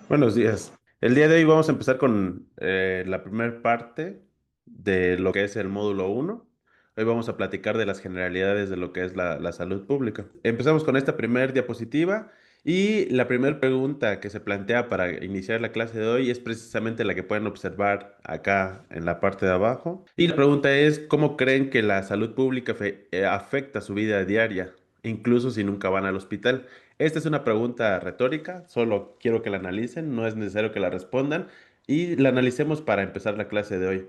Buenos días. El día de hoy vamos a empezar con la primera parte de lo que es el módulo uno. Hoy vamos a platicar de las generalidades de lo que es la salud pública. Empezamos con esta primera diapositiva y la primera pregunta que se plantea para iniciar la clase de hoy es precisamente la que pueden observar acá en la parte de abajo. Y la pregunta es, ¿cómo creen que la salud pública afecta su vida diaria, incluso si nunca van al hospital? Esta es una pregunta retórica, solo quiero que la analicen, no es necesario que la respondan y la analicemos para empezar la clase de hoy.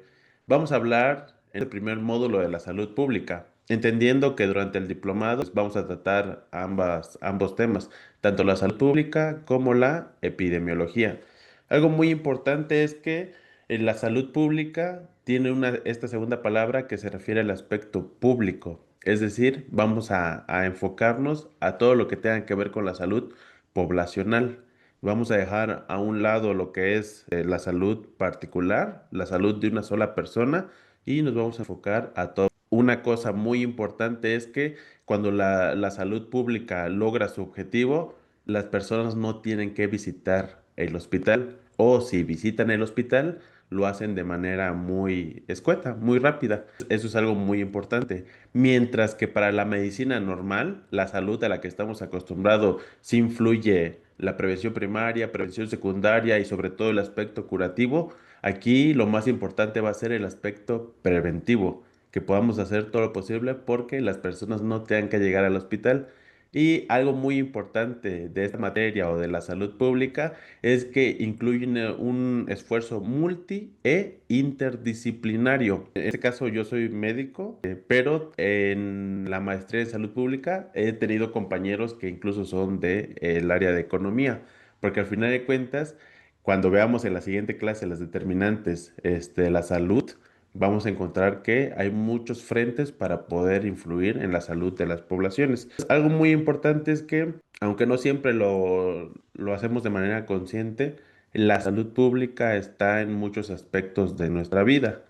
Vamos a hablar en el primer módulo de la salud pública, entendiendo que durante el diplomado vamos a tratar ambos temas, tanto la salud pública como la epidemiología. Algo muy importante es que la salud pública tiene esta segunda palabra que se refiere al aspecto público. Es decir, vamos a enfocarnos a todo lo que tenga que ver con la salud poblacional. Vamos a dejar a un lado lo que es la salud particular, la salud de una sola persona y nos vamos a enfocar a todo. Una cosa muy importante es que cuando la salud pública logra su objetivo, las personas no tienen que visitar el hospital o si visitan el hospital, lo hacen de manera muy escueta, muy rápida. Eso es algo muy importante. Mientras que para la medicina normal, la salud a la que estamos acostumbrados, sí influye la prevención primaria, prevención secundaria y sobre todo el aspecto curativo. Aquí lo más importante va a ser el aspecto preventivo, que podamos hacer todo lo posible porque las personas no tengan que llegar al hospital. Y algo muy importante de esta materia o de la salud pública es que incluyen un esfuerzo multi e interdisciplinario. En este caso yo soy médico, pero en la maestría de salud pública he tenido compañeros que incluso son del área de economía, porque al final de cuentas, cuando veamos en la siguiente clase las determinantes de la salud, vamos a encontrar que hay muchos frentes para poder influir en la salud de las poblaciones. Algo muy importante es que, aunque no siempre lo hacemos de manera consciente, la salud pública está en muchos aspectos de nuestra vida.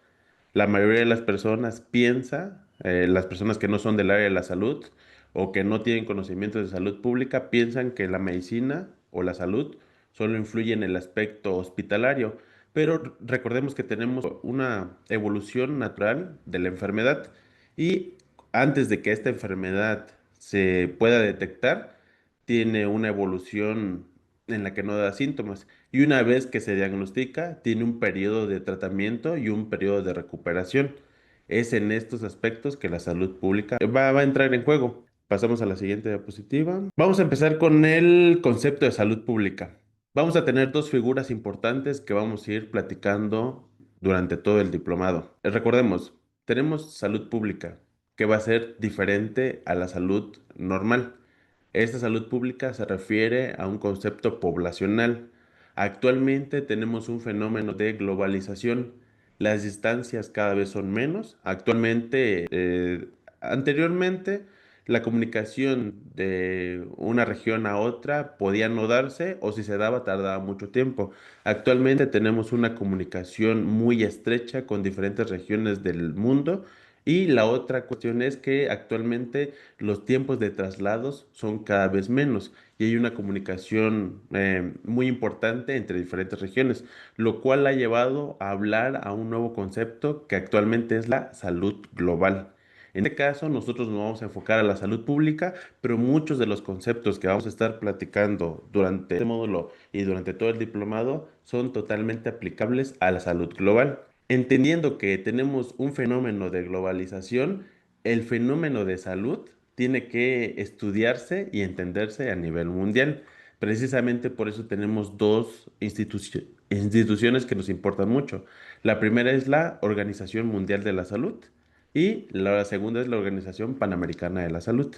La mayoría de las personas piensa, las personas que no son del área de la salud o que no tienen conocimientos de salud pública, piensan que la medicina o la salud solo influye en el aspecto hospitalario. Pero recordemos que tenemos una evolución natural de la enfermedad y antes de que esta enfermedad se pueda detectar, tiene una evolución en la que no da síntomas. Y una vez que se diagnostica, tiene un periodo de tratamiento y un periodo de recuperación. Es en estos aspectos que la salud pública va a entrar en juego. Pasamos a la siguiente diapositiva. Vamos a empezar con el concepto de salud pública. Vamos a tener dos figuras importantes que vamos a ir platicando durante todo el diplomado. Recordemos, tenemos salud pública, que va a ser diferente a la salud normal. Esta salud pública se refiere a un concepto poblacional. Actualmente tenemos un fenómeno de globalización. Las distancias cada vez son menos. Actualmente, anteriormente, la comunicación de una región a otra podía no darse o si se daba tardaba mucho tiempo. Actualmente tenemos una comunicación muy estrecha con diferentes regiones del mundo y la otra cuestión es que actualmente los tiempos de traslados son cada vez menos y hay una comunicación muy importante entre diferentes regiones, lo cual ha llevado a hablar a un nuevo concepto que actualmente es la salud global. En este caso, nosotros nos vamos a enfocar a la salud pública, pero muchos de los conceptos que vamos a estar platicando durante este módulo y durante todo el diplomado son totalmente aplicables a la salud global. Entendiendo que tenemos un fenómeno de globalización, el fenómeno de salud tiene que estudiarse y entenderse a nivel mundial. Precisamente por eso tenemos dos instituciones que nos importan mucho. La primera es la Organización Mundial de la Salud y la segunda es la Organización Panamericana de la Salud.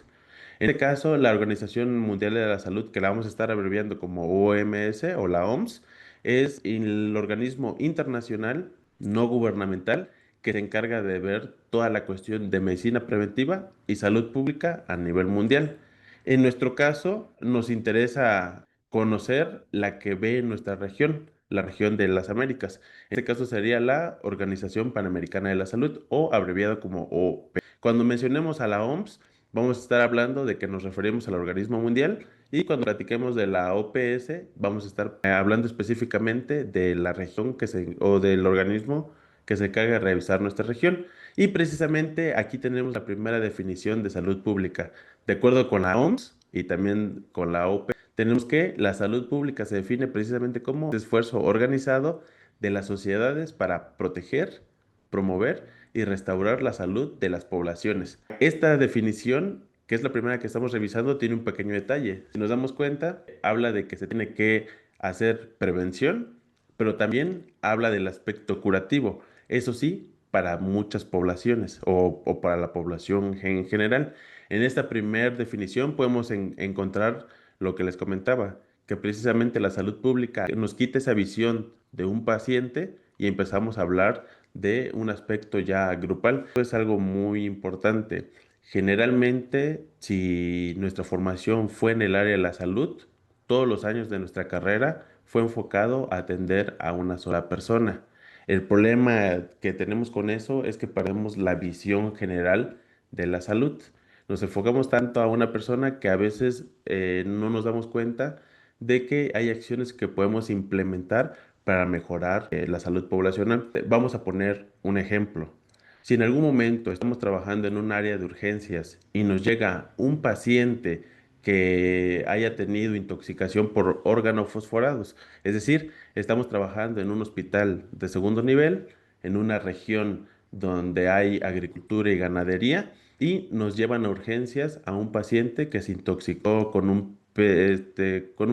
En este caso, la Organización Mundial de la Salud, que la vamos a estar abreviando como OMS o la OMS, es el organismo internacional no gubernamental que se encarga de ver toda la cuestión de medicina preventiva y salud pública a nivel mundial. En nuestro caso, nos interesa conocer la que ve en nuestra región, la región de las Américas. En este caso sería la Organización Panamericana de la Salud o abreviado como OP. Cuando mencionemos a la OMS, vamos a estar hablando de que nos referimos al organismo mundial y cuando platiquemos de la OPS vamos a estar hablando específicamente de la región o del organismo que se encarga de revisar nuestra región. Y precisamente aquí tenemos la primera definición de salud pública. De acuerdo con la OMS y también con la OPS, tenemos que la salud pública se define precisamente como un esfuerzo organizado de las sociedades para proteger, promover y restaurar la salud de las poblaciones. Esta definición, que es la primera que estamos revisando, tiene un pequeño detalle. Si nos damos cuenta, habla de que se tiene que hacer prevención, pero también habla del aspecto curativo. Eso sí, para muchas poblaciones o para la población en general. En esta primera definición podemos encontrar lo que les comentaba, que precisamente la salud pública nos quita esa visión de un paciente y empezamos a hablar de un aspecto ya grupal. Esto es algo muy importante. Generalmente, si nuestra formación fue en el área de la salud, todos los años de nuestra carrera fue enfocado a atender a una sola persona. El problema que tenemos con eso es que perdemos la visión general de la salud. Nos enfocamos tanto a una persona que a veces no nos damos cuenta de que hay acciones que podemos implementar para mejorar la salud poblacional. Vamos a poner un ejemplo. Si en algún momento estamos trabajando en un área de urgencias y nos llega un paciente que haya tenido intoxicación por órganos fosforados, es decir, estamos trabajando en un hospital de segundo nivel, en una región donde hay agricultura y ganadería, y nos llevan a urgencias a un paciente que se intoxicó con un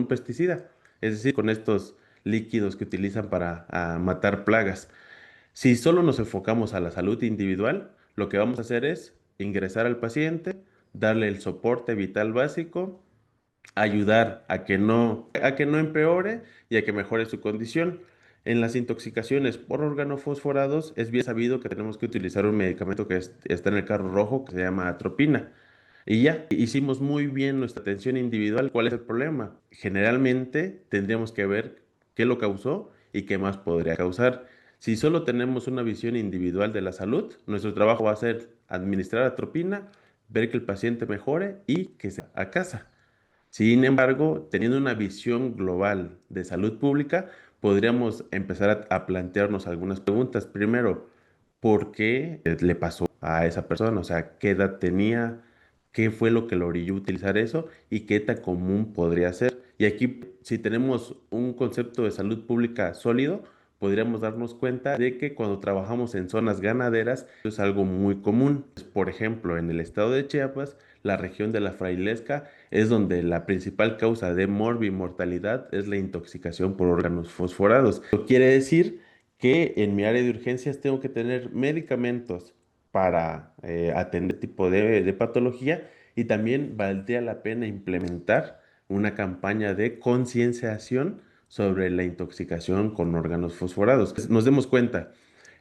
pesticida, es decir, con estos líquidos que utilizan para matar plagas. Si solo nos enfocamos a la salud individual, lo que vamos a hacer es ingresar al paciente, darle el soporte vital básico, ayudar a que no empeore y a que mejore su condición. En las intoxicaciones por organofosforados es bien sabido que tenemos que utilizar un medicamento que está en el carro rojo que se llama atropina. Y ya, hicimos muy bien nuestra atención individual. ¿Cuál es el problema? Generalmente tendríamos que ver qué lo causó y qué más podría causar. Si solo tenemos una visión individual de la salud, nuestro trabajo va a ser administrar atropina, ver que el paciente mejore y que se vaya a casa. Sin embargo, teniendo una visión global de salud pública, podríamos empezar a plantearnos algunas preguntas. Primero, ¿por qué le pasó a esa persona? O sea, ¿qué edad tenía? ¿Qué fue lo que lo orilló a utilizar eso? ¿Y qué tan común podría ser? Y aquí, si tenemos un concepto de salud pública sólido, podríamos darnos cuenta de que cuando trabajamos en zonas ganaderas, eso es algo muy común. Por ejemplo, en el estado de Chiapas, la región de la Frailesca, es donde la principal causa de mortalidad es la intoxicación por órganos fosforados. Eso quiere decir que en mi área de urgencias tengo que tener medicamentos para atender este tipo de patología y también valdría la pena implementar una campaña de concienciación sobre la intoxicación con órganos fosforados. Nos demos cuenta,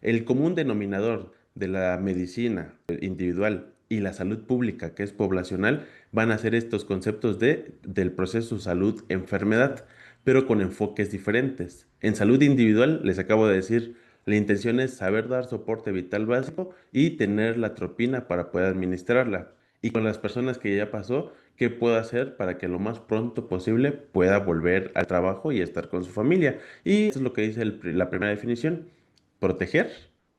el común denominador de la medicina individual y la salud pública, que es poblacional, van a ser estos conceptos del proceso salud-enfermedad, pero con enfoques diferentes. En salud individual, les acabo de decir, la intención es saber dar soporte vital básico y tener la tropina para poder administrarla. Y con las personas que ya pasó, ¿qué puedo hacer para que lo más pronto posible pueda volver al trabajo y estar con su familia? Y eso es lo que dice la primera definición: proteger,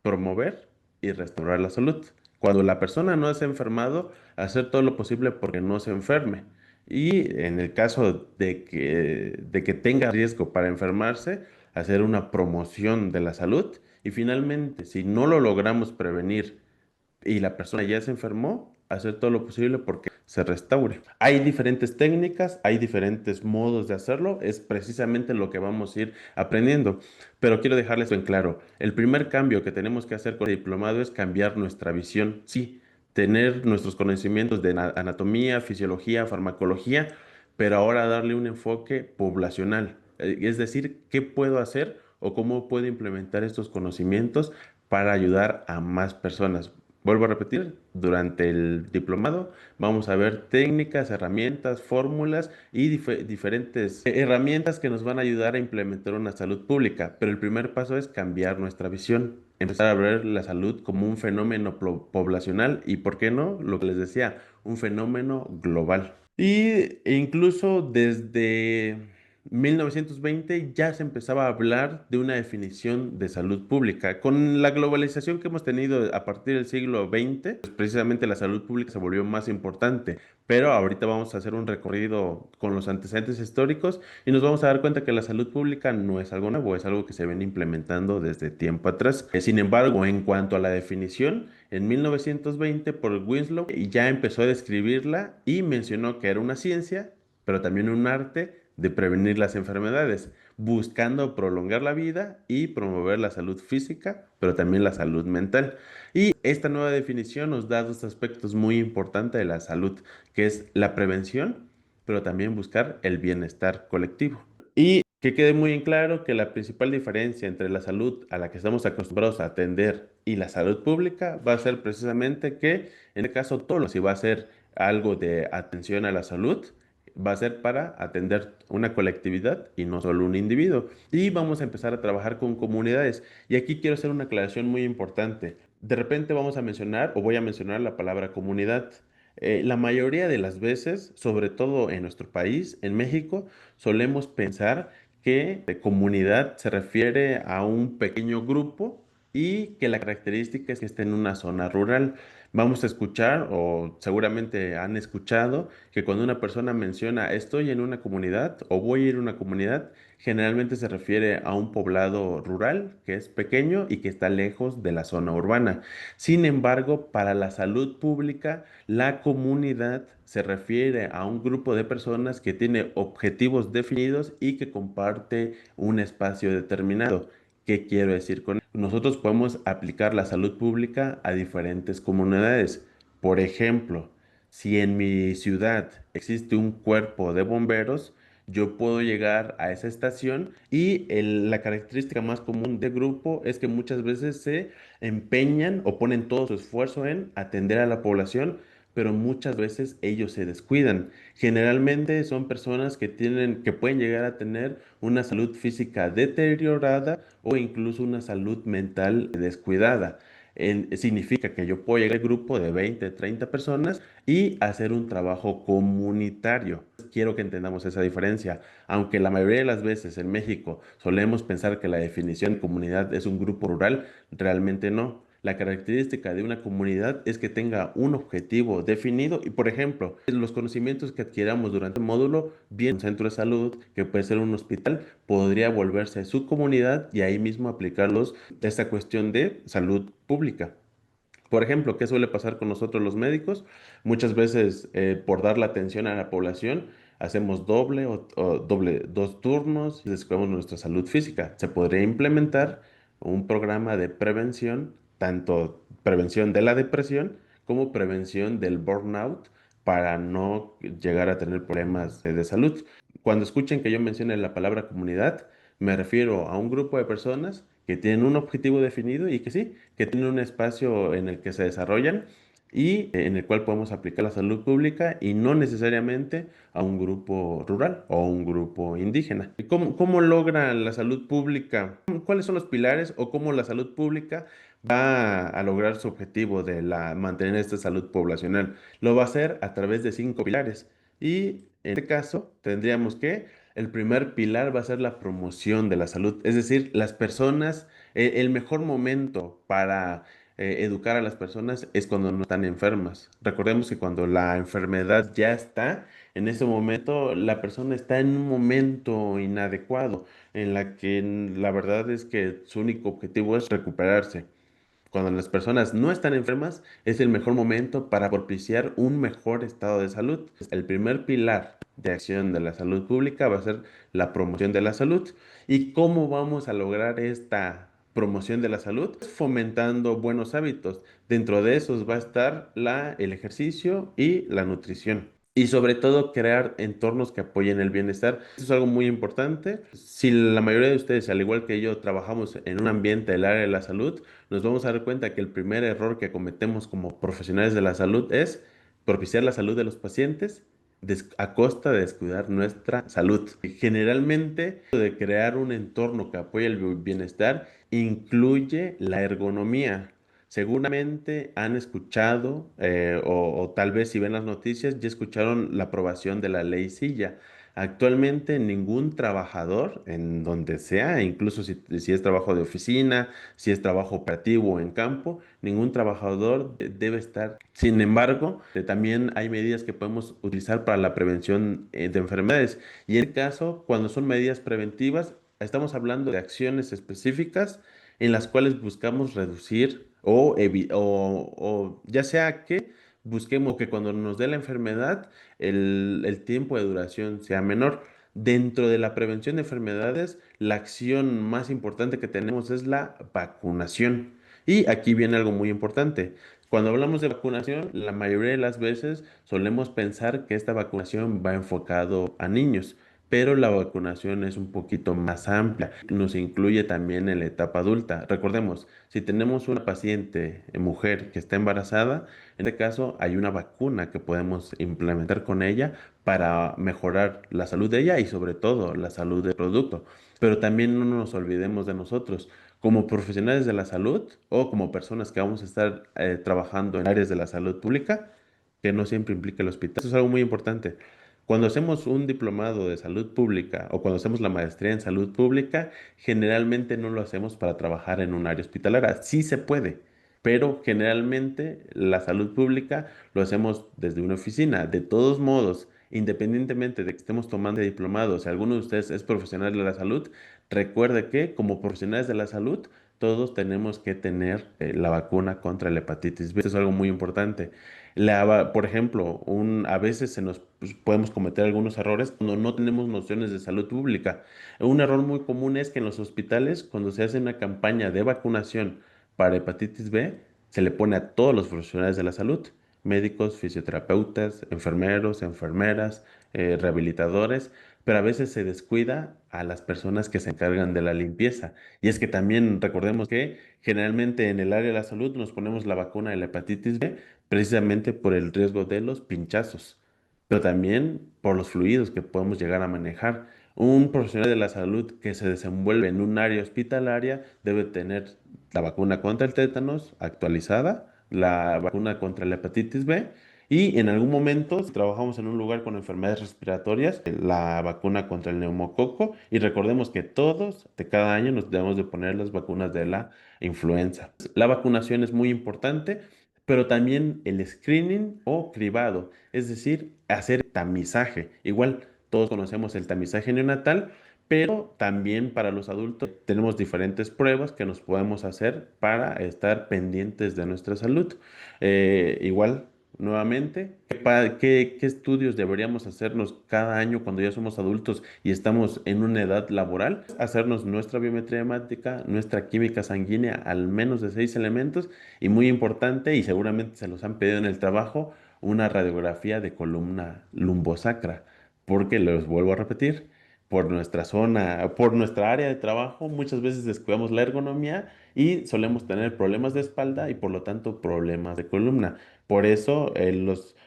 promover y restaurar la salud. Cuando la persona no se ha enfermado, hacer todo lo posible porque no se enferme. Y en el caso de que tenga riesgo para enfermarse, hacer una promoción de la salud. Y finalmente, si no lo logramos prevenir y la persona ya se enfermó, hacer todo lo posible porque se restaure. Hay diferentes técnicas, hay diferentes modos de hacerlo, es precisamente lo que vamos a ir aprendiendo. Pero quiero dejarles en claro, el primer cambio que tenemos que hacer con el diplomado es cambiar nuestra visión. Sí, tener nuestros conocimientos de anatomía, fisiología, farmacología, pero ahora darle un enfoque poblacional. Es decir, ¿qué puedo hacer o cómo puedo implementar estos conocimientos para ayudar a más personas? Vuelvo a repetir, durante el diplomado vamos a ver técnicas, herramientas, fórmulas y diferentes herramientas que nos van a ayudar a implementar una salud pública. Pero el primer paso es cambiar nuestra visión, empezar a ver la salud como un fenómeno poblacional y, ¿por qué no? Lo que les decía, un fenómeno global. E incluso desde 1920 ya se empezaba a hablar de una definición de salud pública. Con la globalización que hemos tenido a partir del siglo XX, pues precisamente la salud pública se volvió más importante. Pero ahorita vamos a hacer un recorrido con los antecedentes históricos y nos vamos a dar cuenta que la salud pública no es algo nuevo, es algo que se viene implementando desde tiempo atrás. Sin embargo, en cuanto a la definición, en 1920 por Winslow ya empezó a describirla y mencionó que era una ciencia, pero también un arte de prevenir las enfermedades, buscando prolongar la vida y promover la salud física, pero también la salud mental. Y esta nueva definición nos da dos aspectos muy importantes de la salud, que es la prevención, pero también buscar el bienestar colectivo. Y que quede muy en claro que la principal diferencia entre la salud a la que estamos acostumbrados a atender y la salud pública va a ser precisamente que en el caso todo, si va a ser algo de atención a la salud, va a ser para atender una colectividad y no solo un individuo. Y vamos a empezar a trabajar con comunidades. Y aquí quiero hacer una aclaración muy importante. De repente vamos a mencionar o voy a mencionar la palabra comunidad. La mayoría de las veces, sobre todo en nuestro país, en México, solemos pensar que de comunidad se refiere a un pequeño grupo y que la característica es que esté en una zona rural. Vamos a escuchar, o seguramente han escuchado, que cuando una persona menciona estoy en una comunidad o voy a ir a una comunidad, generalmente se refiere a un poblado rural que es pequeño y que está lejos de la zona urbana. Sin embargo, para la salud pública, la comunidad se refiere a un grupo de personas que tiene objetivos definidos y que comparte un espacio determinado. ¿Qué quiero decir con esto? Nosotros podemos aplicar la salud pública a diferentes comunidades. Por ejemplo, si en mi ciudad existe un cuerpo de bomberos, yo puedo llegar a esa estación y la característica más común del grupo es que muchas veces se empeñan o ponen todo su esfuerzo en atender a la población, pero muchas veces ellos se descuidan. Generalmente son personas que pueden llegar a tener una salud física deteriorada o incluso una salud mental descuidada. Significa que yo puedo llegar al grupo de 20, 30 personas y hacer un trabajo comunitario. Quiero que entendamos esa diferencia. Aunque la mayoría de las veces en México solemos pensar que la definición de comunidad es un grupo rural, realmente no. La característica de una comunidad es que tenga un objetivo definido y, por ejemplo, los conocimientos que adquiramos durante el módulo, bien un centro de salud, que puede ser un hospital, podría volverse su comunidad y ahí mismo aplicarlos esta cuestión de salud pública. Por ejemplo, ¿qué suele pasar con nosotros los médicos? Muchas veces, por dar la atención a la población, hacemos doble o doble dos turnos y descuidamos nuestra salud física. Se podría implementar un programa de prevención, tanto prevención de la depresión como prevención del burnout para no llegar a tener problemas de salud. Cuando escuchen que yo mencione la palabra comunidad, me refiero a un grupo de personas que tienen un objetivo definido y que sí, que tienen un espacio en el que se desarrollan y en el cual podemos aplicar la salud pública y no necesariamente a un grupo rural o un grupo indígena. ¿Y cómo logra la salud pública? ¿Cuáles son los pilares o cómo la salud pública va a lograr su objetivo de mantener esta salud poblacional? Lo va a hacer a través de 5 pilares y en este caso tendríamos que el primer pilar va a ser la promoción de la salud, es decir, las personas, el mejor momento para educar a las personas es cuando no están enfermas. Recordemos que cuando la enfermedad ya está, en ese momento la persona está en un momento inadecuado, en la que la verdad es que su único objetivo es recuperarse. Cuando las personas no están enfermas, es el mejor momento para propiciar un mejor estado de salud. El primer pilar de acción de la salud pública va a ser la promoción de la salud. ¿Y cómo vamos a lograr esta promoción de la salud? Fomentando buenos hábitos. Dentro de esos va a estar el ejercicio y la nutrición. Y sobre todo crear entornos que apoyen el bienestar. Eso es algo muy importante. Si la mayoría de ustedes, al igual que yo, trabajamos en un ambiente del área de la salud, nos vamos a dar cuenta que el primer error que cometemos como profesionales de la salud es propiciar la salud de los pacientes a costa de descuidar nuestra salud. Generalmente, de crear un entorno que apoye el bienestar incluye la ergonomía. Seguramente han escuchado, o tal vez si ven las noticias, ya escucharon la aprobación de la ley Silla. Actualmente ningún trabajador, en donde sea, incluso si es trabajo de oficina, si es trabajo operativo o en campo, ningún trabajador debe estar. Sin embargo, también hay medidas que podemos utilizar para la prevención de enfermedades. Y en este caso, cuando son medidas preventivas, estamos hablando de acciones específicas en las cuales buscamos reducir o ya sea que busquemos que cuando nos dé la enfermedad el tiempo de duración sea menor. Dentro de la prevención de enfermedades, la acción más importante que tenemos es la vacunación. Y aquí viene algo muy importante. Cuando hablamos de vacunación, la mayoría de las veces solemos pensar que esta vacunación va enfocado a niños, pero la vacunación es un poquito más amplia. Nos incluye también en la etapa adulta. Recordemos, si tenemos una paciente, mujer, que está embarazada, en este caso hay una vacuna que podemos implementar con ella para mejorar la salud de ella y sobre todo la salud del producto. Pero también no nos olvidemos de nosotros. Como profesionales de la salud o como personas que vamos a estar trabajando en áreas de la salud pública, que no siempre implica el hospital. Eso es algo muy importante. Cuando hacemos un diplomado de salud pública o cuando hacemos la maestría en salud pública, generalmente no lo hacemos para trabajar en un área hospitalaria. Sí se puede, pero generalmente la salud pública lo hacemos desde una oficina. De todos modos, independientemente de que estemos tomando diplomados, si alguno de ustedes es profesional de la salud, recuerde que como profesionales de la salud, todos tenemos que tener la vacuna contra la hepatitis B. Esto es algo muy importante. Por ejemplo, a veces pues, podemos cometer algunos errores cuando no tenemos nociones de salud pública. Un error muy común es que en los hospitales, cuando se hace una campaña de vacunación para hepatitis B, se le pone a todos los profesionales de la salud, médicos, fisioterapeutas, enfermeros, enfermeras, rehabilitadores, pero a veces se descuida a las personas que se encargan de la limpieza. Y es que también recordemos que generalmente en el área de la salud nos ponemos la vacuna de la hepatitis B precisamente por el riesgo de los pinchazos, pero también por los fluidos que podemos llegar a manejar. Un profesional de la salud que se desenvuelve en un área hospitalaria debe tener la vacuna contra el tétanos actualizada, la vacuna contra la hepatitis B y en algún momento, si trabajamos en un lugar con enfermedades respiratorias, la vacuna contra el neumococo y recordemos que todos de cada año nos debemos de poner las vacunas de la influenza. La vacunación es muy importante, pero también el screening o cribado, es decir, hacer tamizaje. Igual todos conocemos el tamizaje neonatal, pero también para los adultos tenemos diferentes pruebas que nos podemos hacer para estar pendientes de nuestra salud. Igual, nuevamente, ¿qué estudios deberíamos hacernos cada año cuando ya somos adultos y estamos en una edad laboral? Hacernos nuestra biometría hemática, nuestra química sanguínea, al menos de 6 elementos y muy importante, y seguramente se los han pedido en el trabajo, una radiografía de columna lumbosacra, porque les vuelvo a repetir, por nuestra zona, por nuestra área de trabajo, muchas veces descuidamos la ergonomía y solemos tener problemas de espalda y por lo tanto problemas de columna. Por eso,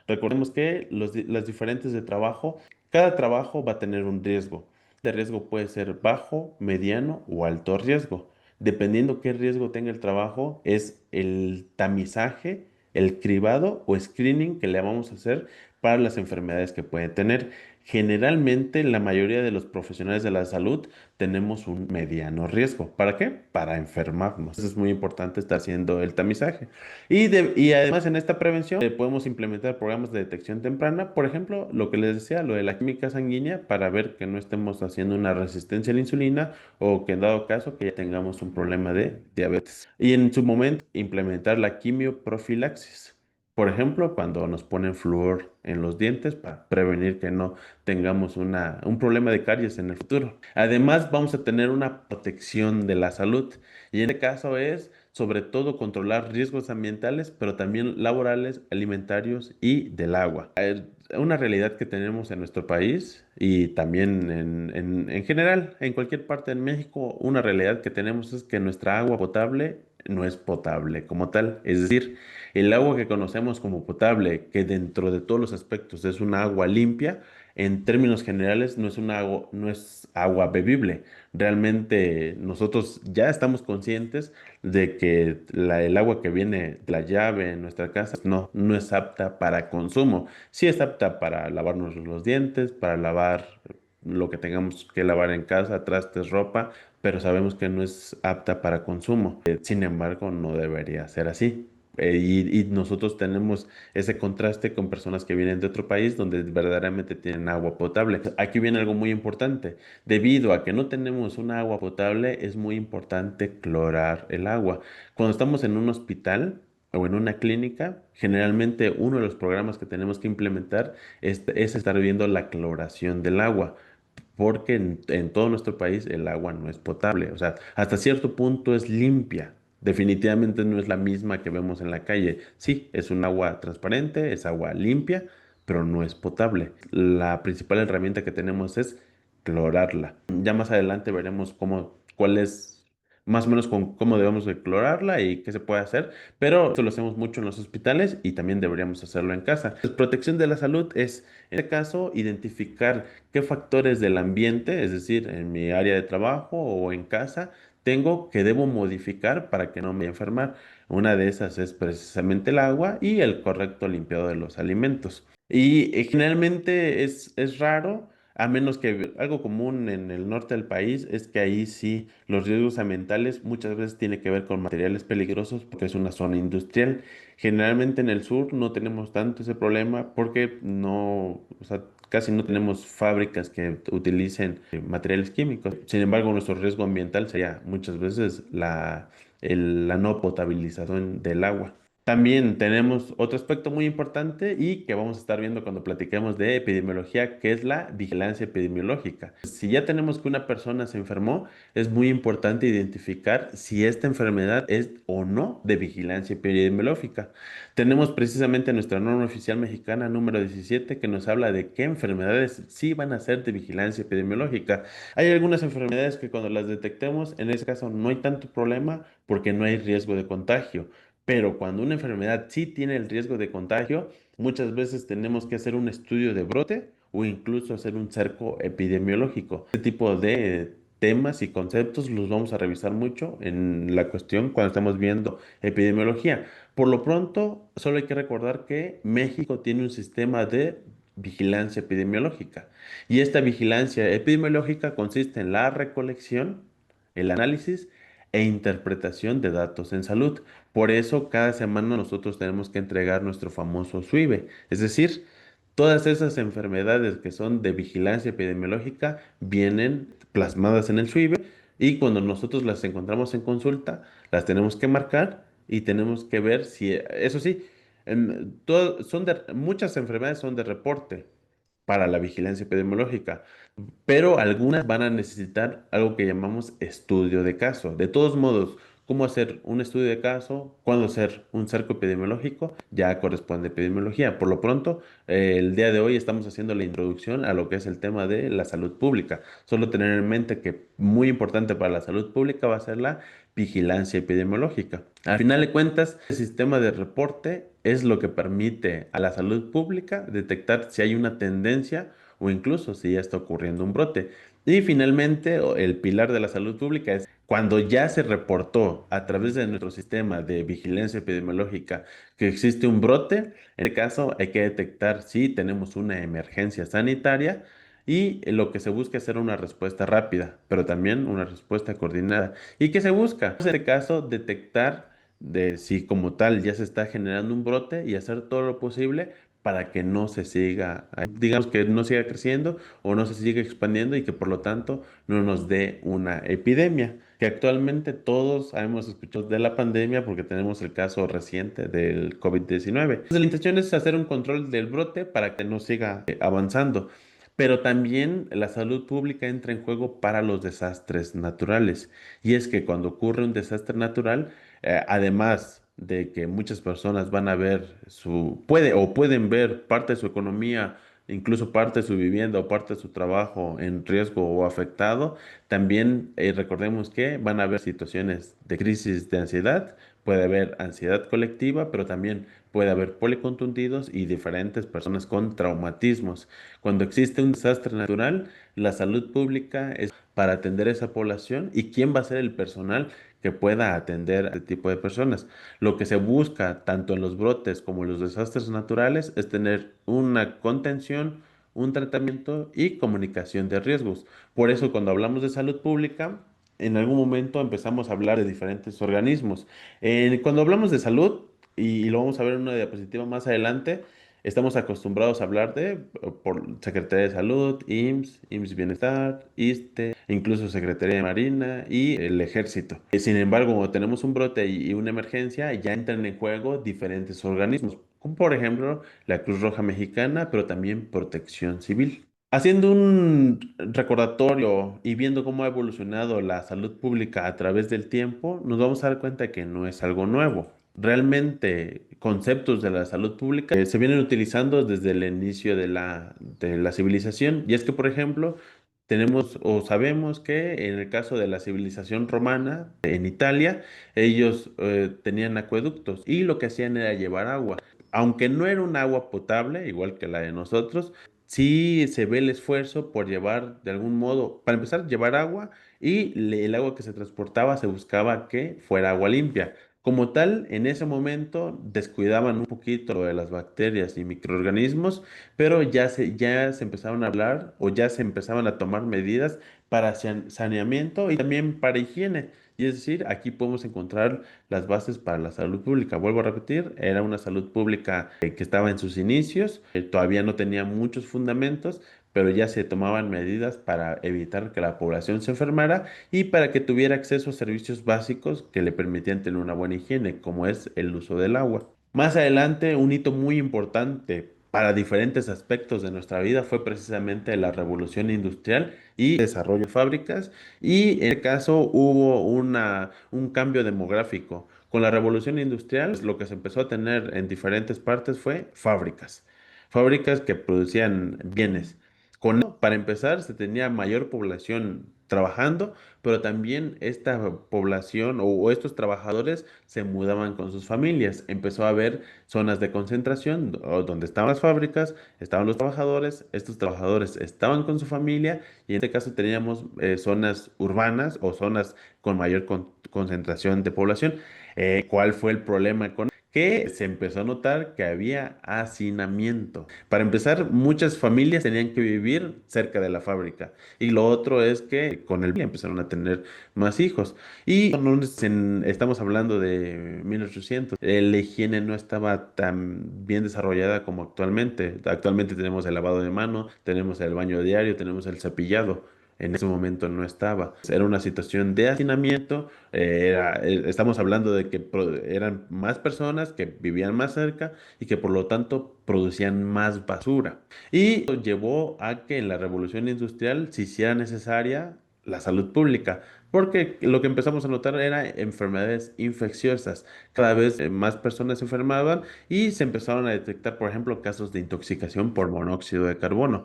recordemos que las diferentes de trabajo, cada trabajo va a tener un riesgo. El riesgo puede ser bajo, mediano o alto riesgo. Dependiendo qué riesgo tenga el trabajo, es el tamizaje, el cribado o screening que le vamos a hacer para las enfermedades que puede tener. Generalmente, la mayoría de los profesionales de la salud tenemos un mediano riesgo. ¿Para qué? Para enfermarnos. Eso es muy importante estar haciendo el tamizaje. Y además en esta prevención podemos implementar programas de detección temprana, por ejemplo, lo que les decía, lo de la química sanguínea, para ver que no estemos haciendo una resistencia a la insulina o que en dado caso que ya tengamos un problema de diabetes. Y en su momento implementar la quimioprofilaxis. Por ejemplo, cuando nos ponen flúor en los dientes para prevenir que no tengamos un problema de caries en el futuro. Además, vamos a tener una protección de la salud. Y en este caso es, sobre todo, controlar riesgos ambientales, pero también laborales, alimentarios y del agua. Una realidad que tenemos en nuestro país y también en general, en cualquier parte de México, una realidad que tenemos es que nuestra agua potable no es potable como tal. Es decir, el agua que conocemos como potable, que dentro de todos los aspectos es una agua limpia, en términos generales no es agua bebible. Realmente nosotros ya estamos conscientes de que el agua que viene de la llave en nuestra casa no es apta para consumo. Sí es apta para lavarnos los dientes, para lavar lo que tengamos que lavar en casa, trastes, ropa, pero sabemos que no es apta para consumo. Sin embargo, no debería ser así. Y nosotros tenemos ese contraste con personas que vienen de otro país donde verdaderamente tienen agua potable. Aquí viene algo muy importante. Debido a que no tenemos una agua potable, es muy importante clorar el agua. Cuando estamos en un hospital o en una clínica, generalmente uno de los programas que tenemos que implementar es estar viendo la cloración del agua porque en todo nuestro país el agua no es potable. O sea, hasta cierto punto es limpia. Definitivamente no es la misma que vemos en la calle. Sí, es un agua transparente, es agua limpia, pero no es potable. La principal herramienta que tenemos es clorarla. Ya más adelante veremos cuál es más o menos cómo debemos de clorarla y qué se puede hacer, pero eso lo hacemos mucho en los hospitales y también deberíamos hacerlo en casa. Pues, protección de la salud es, en este caso, identificar qué factores del ambiente, es decir, en mi área de trabajo o en casa, tengo que debo modificar para que no me vaya a enfermar. Una de esas es precisamente el agua y el correcto limpiado de los alimentos. Y generalmente es raro, a menos que algo común en el norte del país es que ahí sí los riesgos ambientales muchas veces tiene que ver con materiales peligrosos porque es una zona industrial. Generalmente en el sur no tenemos tanto ese problema porque no, o sea, casi no tenemos fábricas que utilicen materiales químicos. Sin embargo, nuestro riesgo ambiental sería muchas veces la no potabilización del agua. También tenemos otro aspecto muy importante y que vamos a estar viendo cuando platiquemos de epidemiología, que es la vigilancia epidemiológica. Si ya tenemos que una persona se enfermó, es muy importante identificar si esta enfermedad es o no de vigilancia epidemiológica. Tenemos precisamente nuestra norma oficial mexicana número 17 que nos habla de qué enfermedades sí van a ser de vigilancia epidemiológica. Hay algunas enfermedades que cuando las detectemos, en ese caso no hay tanto problema porque no hay riesgo de contagio. Pero cuando una enfermedad sí tiene el riesgo de contagio, muchas veces tenemos que hacer un estudio de brote o incluso hacer un cerco epidemiológico. Este tipo de temas y conceptos los vamos a revisar mucho en la cuestión cuando estamos viendo epidemiología. Por lo pronto, solo hay que recordar que México tiene un sistema de vigilancia epidemiológica y esta vigilancia epidemiológica consiste en la recolección, el análisis e interpretación de datos en salud. Por eso, cada semana nosotros tenemos que entregar nuestro famoso SWIBE, es decir, todas esas enfermedades que son de vigilancia epidemiológica vienen plasmadas en el SWIBE y cuando nosotros las encontramos en consulta, las tenemos que marcar y tenemos que ver si, eso sí, muchas enfermedades son de reporte para la vigilancia epidemiológica, pero algunas van a necesitar algo que llamamos estudio de caso. De todos modos, cómo hacer un estudio de caso, cuándo hacer un cerco epidemiológico, ya corresponde a epidemiología. Por lo pronto, el día de hoy estamos haciendo la introducción a lo que es el tema de la salud pública. Solo tener en mente que muy importante para la salud pública va a ser la vigilancia epidemiológica. Al final de cuentas, el sistema de reporte es lo que permite a la salud pública detectar si hay una tendencia o incluso si ya está ocurriendo un brote. Y finalmente, el pilar de la salud pública es cuando ya se reportó a través de nuestro sistema de vigilancia epidemiológica que existe un brote, en este caso hay que detectar si tenemos una emergencia sanitaria y lo que se busca es hacer una respuesta rápida, pero también una respuesta coordinada. ¿Y qué se busca? En este caso, detectar de si como tal ya se está generando un brote y hacer todo lo posible para que no se siga, digamos que no siga creciendo o no se siga expandiendo y que por lo tanto no nos dé una epidemia, que actualmente todos hemos escuchado de la pandemia porque tenemos el caso reciente del COVID-19. Entonces, la intención es hacer un control del brote para que no siga avanzando. Pero también la salud pública entra en juego para los desastres naturales. Y es que cuando ocurre un desastre natural, además de que muchas personas van a ver pueden ver parte de su economía incluso parte de su vivienda o parte de su trabajo en riesgo o afectado, también recordemos que van a haber situaciones de crisis de ansiedad, puede haber ansiedad colectiva, pero también puede haber policontundidos y diferentes personas con traumatismos. Cuando existe un desastre natural, la salud pública es para atender a esa población y quién va a ser el personal que pueda atender a este tipo de personas. Lo que se busca tanto en los brotes como en los desastres naturales es tener una contención, un tratamiento y comunicación de riesgos. Por eso cuando hablamos de salud pública, en algún momento empezamos a hablar de diferentes organismos. Cuando hablamos de salud, y lo vamos a ver en una diapositiva más adelante, estamos acostumbrados a hablar de por Secretaría de Salud, IMSS Bienestar, ISSSTE, incluso Secretaría de Marina y el Ejército. Sin embargo, cuando tenemos un brote y una emergencia, ya entran en juego diferentes organismos, como por ejemplo la Cruz Roja Mexicana, pero también Protección Civil. Haciendo un recordatorio y viendo cómo ha evolucionado la salud pública a través del tiempo, nos vamos a dar cuenta que no es algo nuevo. Realmente, conceptos de la salud pública se vienen utilizando desde el inicio de la civilización. Y es que, por ejemplo, tenemos o sabemos que en el caso de la civilización romana en Italia, ellos tenían acueductos y lo que hacían era llevar agua. Aunque no era un agua potable, igual que la de nosotros, sí se ve el esfuerzo por llevar de algún modo, para empezar, llevar agua y el agua que se transportaba se buscaba que fuera agua limpia. Como tal, en ese momento descuidaban un poquito lo de las bacterias y microorganismos, pero ya se empezaron a hablar o ya se empezaban a tomar medidas para saneamiento y también para higiene. Y es decir, aquí podemos encontrar las bases para la salud pública. Vuelvo a repetir, era una salud pública que estaba en sus inicios, todavía no tenía muchos fundamentos, pero ya se tomaban medidas para evitar que la población se enfermara y para que tuviera acceso a servicios básicos que le permitían tener una buena higiene, como es el uso del agua. Más adelante, un hito muy importante para diferentes aspectos de nuestra vida fue precisamente la revolución industrial y desarrollo de fábricas y en este caso hubo un cambio demográfico. Con la revolución industrial, lo que se empezó a tener en diferentes partes fue fábricas, fábricas que producían bienes. Para empezar, se tenía mayor población trabajando, pero también esta población o estos trabajadores se mudaban con sus familias. Empezó a haber zonas de concentración donde estaban las fábricas, estaban los trabajadores, estos trabajadores estaban con su familia y en este caso teníamos zonas urbanas o zonas con mayor concentración de población. ¿Cuál fue el problema con que se empezó a notar que había hacinamiento? Para empezar, muchas familias tenían que vivir cerca de la fábrica y lo otro es que con el empezaron a tener más hijos. Y estamos hablando de 1800. La higiene no estaba tan bien desarrollada como actualmente. Actualmente tenemos el lavado de mano, tenemos el baño diario, tenemos el cepillado. En ese momento no estaba. Era una situación de hacinamiento. Estamos hablando de que eran más personas que vivían más cerca y que por lo tanto producían más basura. Y esto llevó a que en la revolución industrial se hiciera necesaria la salud pública, porque lo que empezamos a notar era enfermedades infecciosas. Cada vez más personas se enfermaban y se empezaron a detectar, por ejemplo, casos de intoxicación por monóxido de carbono.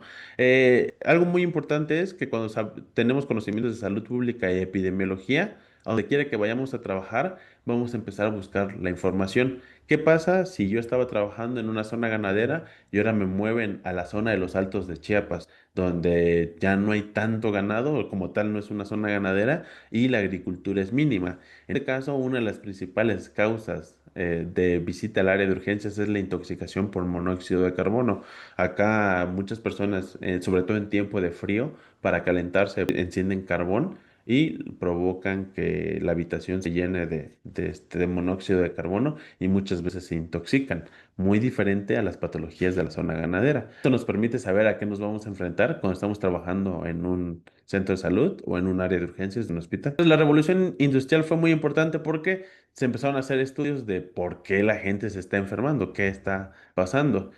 Algo muy importante es que cuando tenemos conocimientos de salud pública y epidemiología, a donde quiera que vayamos a trabajar, vamos a empezar a buscar la información. ¿Qué pasa si yo estaba trabajando en una zona ganadera y ahora me mueven a la zona de los Altos de Chiapas, donde ya no hay tanto ganado, o como tal no es una zona ganadera y la agricultura es mínima? En este caso, una de las principales causas de visita al área de urgencias es la intoxicación por monóxido de carbono. Acá muchas personas, sobre todo en tiempo de frío, para calentarse encienden carbón y provocan que la habitación se llene de monóxido de carbono y muchas veces se intoxican, muy diferente a las patologías de la zona ganadera. Esto nos permite saber a qué nos vamos a enfrentar cuando estamos trabajando en un centro de salud o en un área de urgencias de un hospital. Entonces, la revolución industrial fue muy importante porque se empezaron a hacer estudios de por qué la gente se está enfermando, qué está pasando.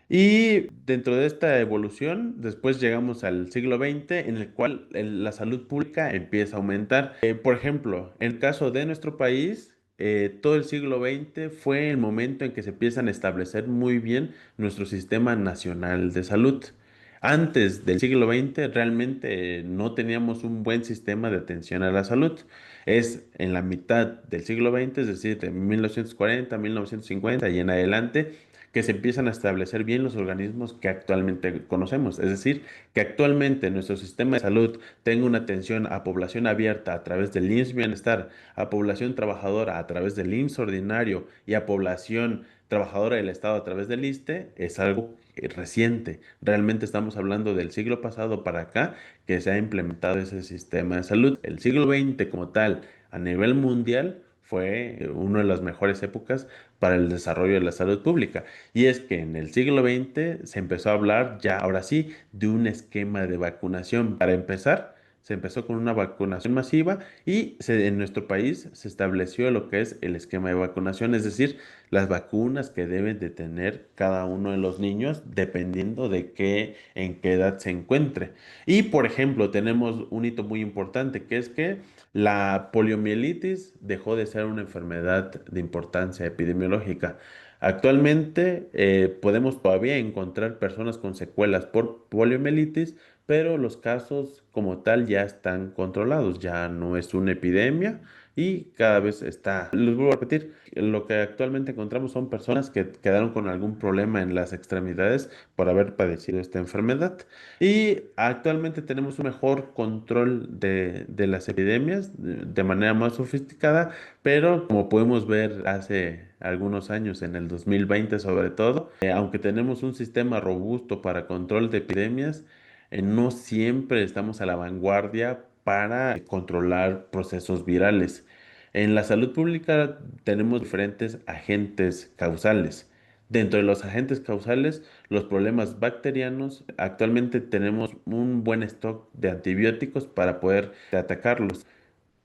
Y dentro de esta evolución, después llegamos al siglo XX, en el cual la salud pública empieza a aumentar. Por ejemplo, en el caso de nuestro país, todo el siglo XX fue el momento en que se empiezan a establecer muy bien nuestro sistema nacional de salud. Antes del siglo XX realmente no teníamos un buen sistema de atención a la salud. Es en la mitad del siglo XX, es decir, de 1940, 1950 y en adelante, que se empiezan a establecer bien los organismos que actualmente conocemos. Es decir, que actualmente nuestro sistema de salud tenga una atención a población abierta a través del IMSS Bienestar, a población trabajadora a través del IMSS ordinario y a población trabajadora del Estado a través del ISSSTE, es algo reciente. Realmente estamos hablando del siglo pasado para acá que se ha implementado ese sistema de salud. El siglo XX como tal, a nivel mundial, fue una de las mejores épocas para el desarrollo de la salud pública. Y es que en el siglo XX se empezó a hablar ya, ahora sí, de un esquema de vacunación. Para empezar, se empezó con una vacunación masiva y en nuestro país se estableció lo que es el esquema de vacunación, es decir, las vacunas que deben de tener cada uno de los niños dependiendo de qué, en qué edad se encuentre. Y por ejemplo, tenemos un hito muy importante que es que la poliomielitis dejó de ser una enfermedad de importancia epidemiológica. Actualmente podemos todavía encontrar personas con secuelas por poliomielitis, pero los casos como tal ya están controlados, ya no es una epidemia y cada vez está, les vuelvo a repetir, lo que actualmente encontramos son personas que quedaron con algún problema en las extremidades por haber padecido esta enfermedad. Y actualmente tenemos un mejor control de las epidemias de manera más sofisticada, pero como podemos ver hace algunos años, en el 2020 sobre todo, aunque tenemos un sistema robusto para control de epidemias, no siempre estamos a la vanguardia para controlar procesos virales. En la salud pública tenemos diferentes agentes causales. Dentro de los agentes causales, los problemas bacterianos, actualmente tenemos un buen stock de antibióticos para poder atacarlos,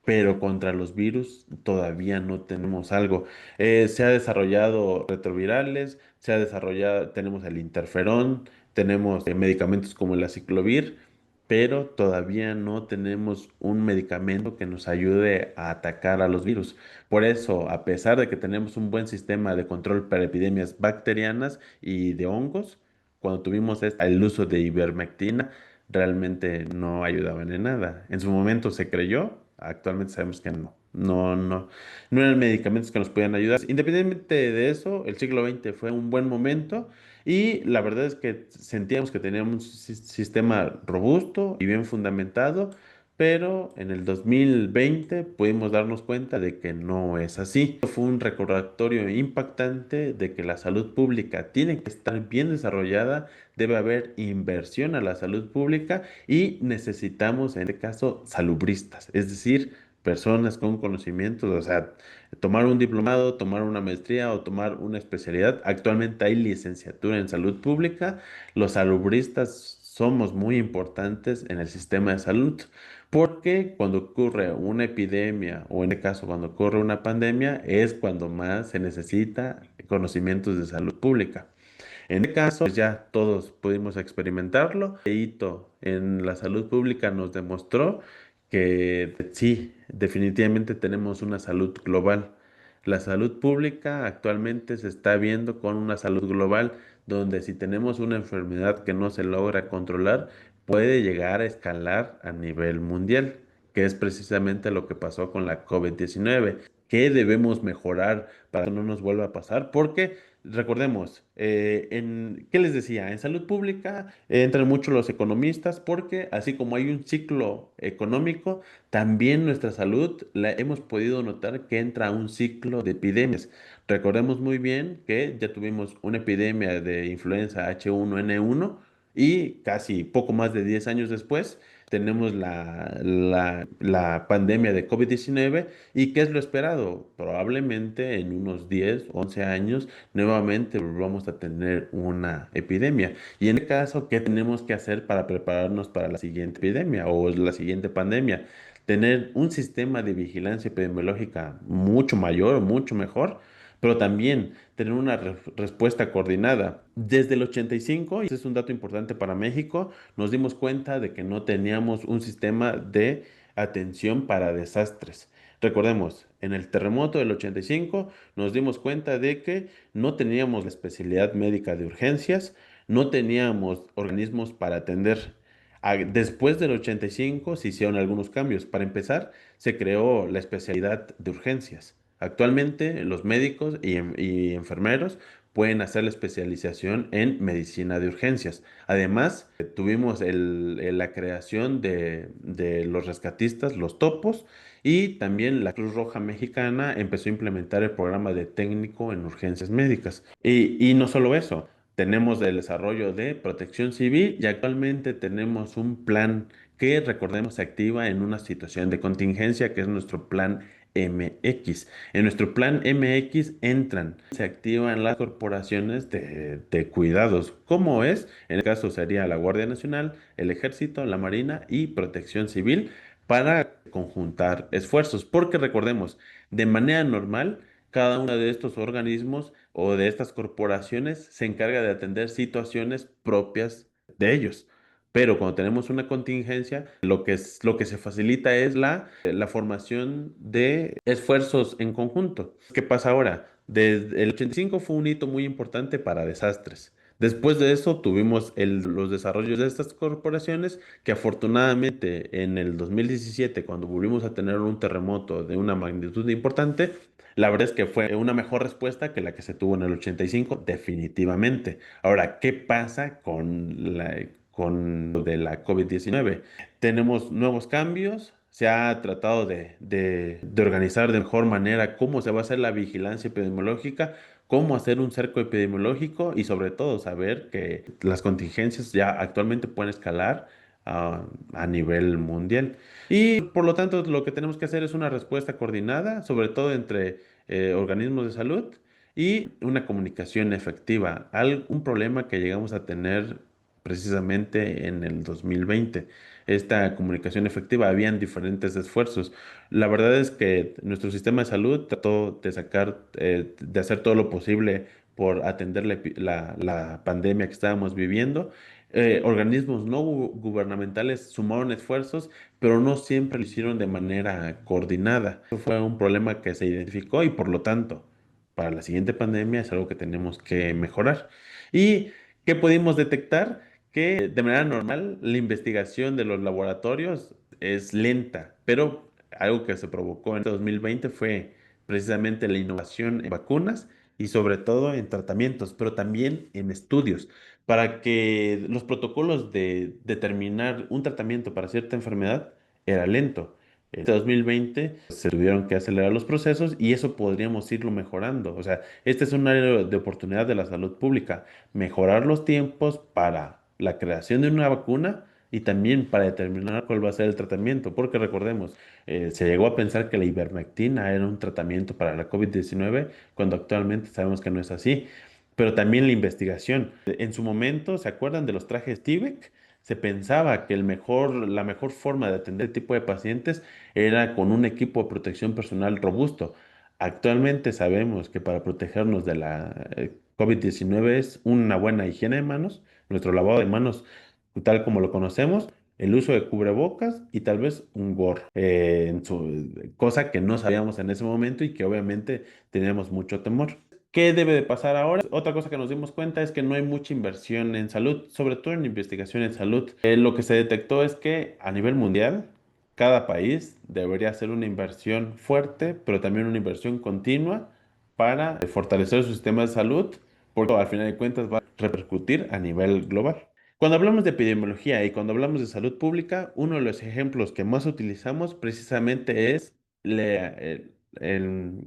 pero contra los virus todavía no tenemos algo. Se ha desarrollado retrovirales, se ha desarrollado, tenemos el interferón, tenemos medicamentos como el aciclovir, pero todavía no tenemos un medicamento que nos ayude a atacar a los virus. Por eso, a pesar de que tenemos un buen sistema de control para epidemias bacterianas y de hongos, cuando tuvimos el uso de ivermectina, realmente no ayudaban en nada. En su momento se creyó, actualmente sabemos que no. No eran medicamentos que nos podían ayudar. Independientemente de eso, el siglo XX fue un buen momento y la verdad es que sentíamos que teníamos un sistema robusto y bien fundamentado, pero en el 2020 pudimos darnos cuenta de que no es así. Fue un recordatorio impactante de que la salud pública tiene que estar bien desarrollada, debe haber inversión a la salud pública y necesitamos, en este caso, salubristas, es decir, personas con conocimientos, o sea, tomar un diplomado, tomar una maestría o tomar una especialidad. Actualmente hay licenciatura en salud pública. Los salubristas somos muy importantes en el sistema de salud porque cuando ocurre una epidemia o en este caso cuando ocurre una pandemia es cuando más se necesita conocimientos de salud pública. En este caso, pues ya todos pudimos experimentarlo. El hito en la salud pública nos demostró que sí, definitivamente tenemos una salud global. La salud pública actualmente se está viendo con una salud global donde si tenemos una enfermedad que no se logra controlar, puede llegar a escalar a nivel mundial, que es precisamente lo que pasó con la COVID-19. ¿Qué debemos mejorar para que no nos vuelva a pasar? Porque recordemos, ¿qué les decía? En salud pública entran mucho los economistas porque así como hay un ciclo económico, también nuestra salud la hemos podido notar que entra a un ciclo de epidemias. Recordemos muy bien que ya tuvimos una epidemia de influenza H1N1 y casi poco más de 10 años después tenemos la pandemia de COVID-19. ¿Y qué es lo esperado? Probablemente en unos 10, 11 años nuevamente vamos a tener una epidemia. Y en este caso, ¿qué tenemos que hacer para prepararnos para la siguiente epidemia o la siguiente pandemia? Tener un sistema de vigilancia epidemiológica mucho mayor, mucho mejor, pero también tener una respuesta coordinada. Desde el 85, y ese es un dato importante para México, nos dimos cuenta de que no teníamos un sistema de atención para desastres. Recordemos, en el terremoto del 85 nos dimos cuenta de que no teníamos la especialidad médica de urgencias, no teníamos organismos para atender. Después del 85 se hicieron algunos cambios. Para empezar, se creó la especialidad de urgencias. Actualmente los médicos y enfermeros pueden hacer la especialización en medicina de urgencias. Además, tuvimos la creación de los rescatistas, los topos, y también la Cruz Roja Mexicana empezó a implementar el programa de técnico en urgencias médicas. Y no solo eso, tenemos el desarrollo de protección civil y actualmente tenemos un plan que, recordemos, se activa en una situación de contingencia, que es nuestro plan MX. En nuestro plan MX se activan las corporaciones de cuidados, como es, en el caso sería la Guardia Nacional, el Ejército, la Marina y Protección Civil, para conjuntar esfuerzos, porque recordemos, de manera normal, cada uno de estos organismos o de estas corporaciones se encarga de atender situaciones propias de ellos. Pero cuando tenemos una contingencia, lo que se facilita es la formación de esfuerzos en conjunto. ¿Qué pasa ahora? Desde el 85 fue un hito muy importante para desastres. Después de eso tuvimos los desarrollos de estas corporaciones que, afortunadamente, en el 2017, cuando volvimos a tener un terremoto de una magnitud importante, la verdad es que fue una mejor respuesta que la que se tuvo en el 85, definitivamente. Ahora, ¿qué pasa con lo de la COVID-19? Tenemos nuevos cambios. Se ha tratado de organizar de mejor manera cómo se va a hacer la vigilancia epidemiológica, cómo hacer un cerco epidemiológico y, sobre todo, saber que las contingencias ya actualmente pueden escalar a nivel mundial. Y por lo tanto, lo que tenemos que hacer es una respuesta coordinada, sobre todo entre organismos de salud, y una comunicación efectiva. Un problema que llegamos a tener precisamente en el 2020. Esta comunicación efectiva, habían diferentes esfuerzos. La verdad es que nuestro sistema de salud trató de hacer todo lo posible por atender la pandemia que estábamos viviendo. Organismos no gubernamentales sumaron esfuerzos, pero no siempre lo hicieron de manera coordinada. Eso fue un problema que se identificó y, por lo tanto, para la siguiente pandemia es algo que tenemos que mejorar. ¿Y qué pudimos detectar? Que de manera normal la investigación de los laboratorios es lenta, pero algo que se provocó en 2020 fue precisamente la innovación en vacunas y, sobre todo, en tratamientos, pero también en estudios, para que los protocolos de determinar un tratamiento para cierta enfermedad era lento. En 2020 se tuvieron que acelerar los procesos y eso podríamos irlo mejorando. O sea, este es un área de oportunidad de la salud pública, mejorar los tiempos para la creación de una vacuna y también para determinar cuál va a ser el tratamiento, porque recordemos, se llegó a pensar que la ivermectina era un tratamiento para la COVID-19, cuando actualmente sabemos que no es así. Pero también la investigación. En su momento, ¿se acuerdan de los trajes Tyvek? Se pensaba que la mejor forma de atender este tipo de pacientes era con un equipo de protección personal robusto. Actualmente sabemos que para protegernos de la COVID-19 es una buena higiene de manos, nuestro lavado de manos tal como lo conocemos, el uso de cubrebocas y tal vez un gorro, cosa que no sabíamos en ese momento y que obviamente teníamos mucho temor. ¿Qué debe de pasar ahora? Otra cosa que nos dimos cuenta es que no hay mucha inversión en salud, sobre todo en investigación en salud. Lo que se detectó es que, a nivel mundial, cada país debería hacer una inversión fuerte, pero también una inversión continua para fortalecer su sistema de salud, porque al final de cuentas va a repercutir a nivel global. Cuando hablamos de epidemiología y cuando hablamos de salud pública, uno de los ejemplos que más utilizamos precisamente es,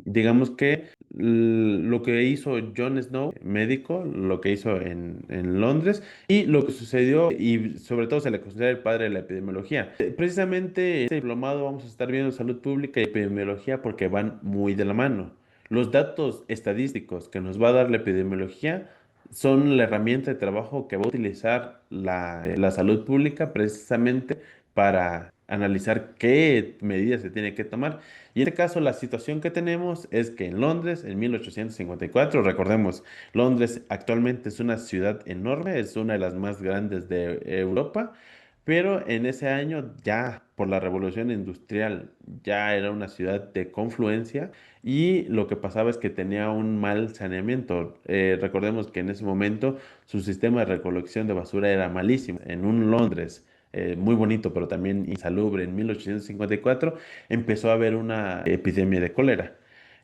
digamos que lo que hizo John Snow, médico, lo que hizo en Londres y lo que sucedió, y sobre todo se le considera el padre de la epidemiología. Precisamente este diplomado vamos a estar viendo salud pública y epidemiología porque van muy de la mano. Los datos estadísticos que nos va a dar la epidemiología son la herramienta de trabajo que va a utilizar la salud pública precisamente para analizar qué medidas se tiene que tomar. Y en este caso, la situación que tenemos es que en Londres, en 1854, recordemos, Londres actualmente es una ciudad enorme, es una de las más grandes de Europa, Pero en ese año ya por la revolución industrial ya era una ciudad de confluencia y lo que pasaba es que tenía un mal saneamiento. Recordemos que en ese momento su sistema de recolección de basura era malísimo. En un Londres muy bonito pero también insalubre en 1854 empezó a haber una epidemia de cólera.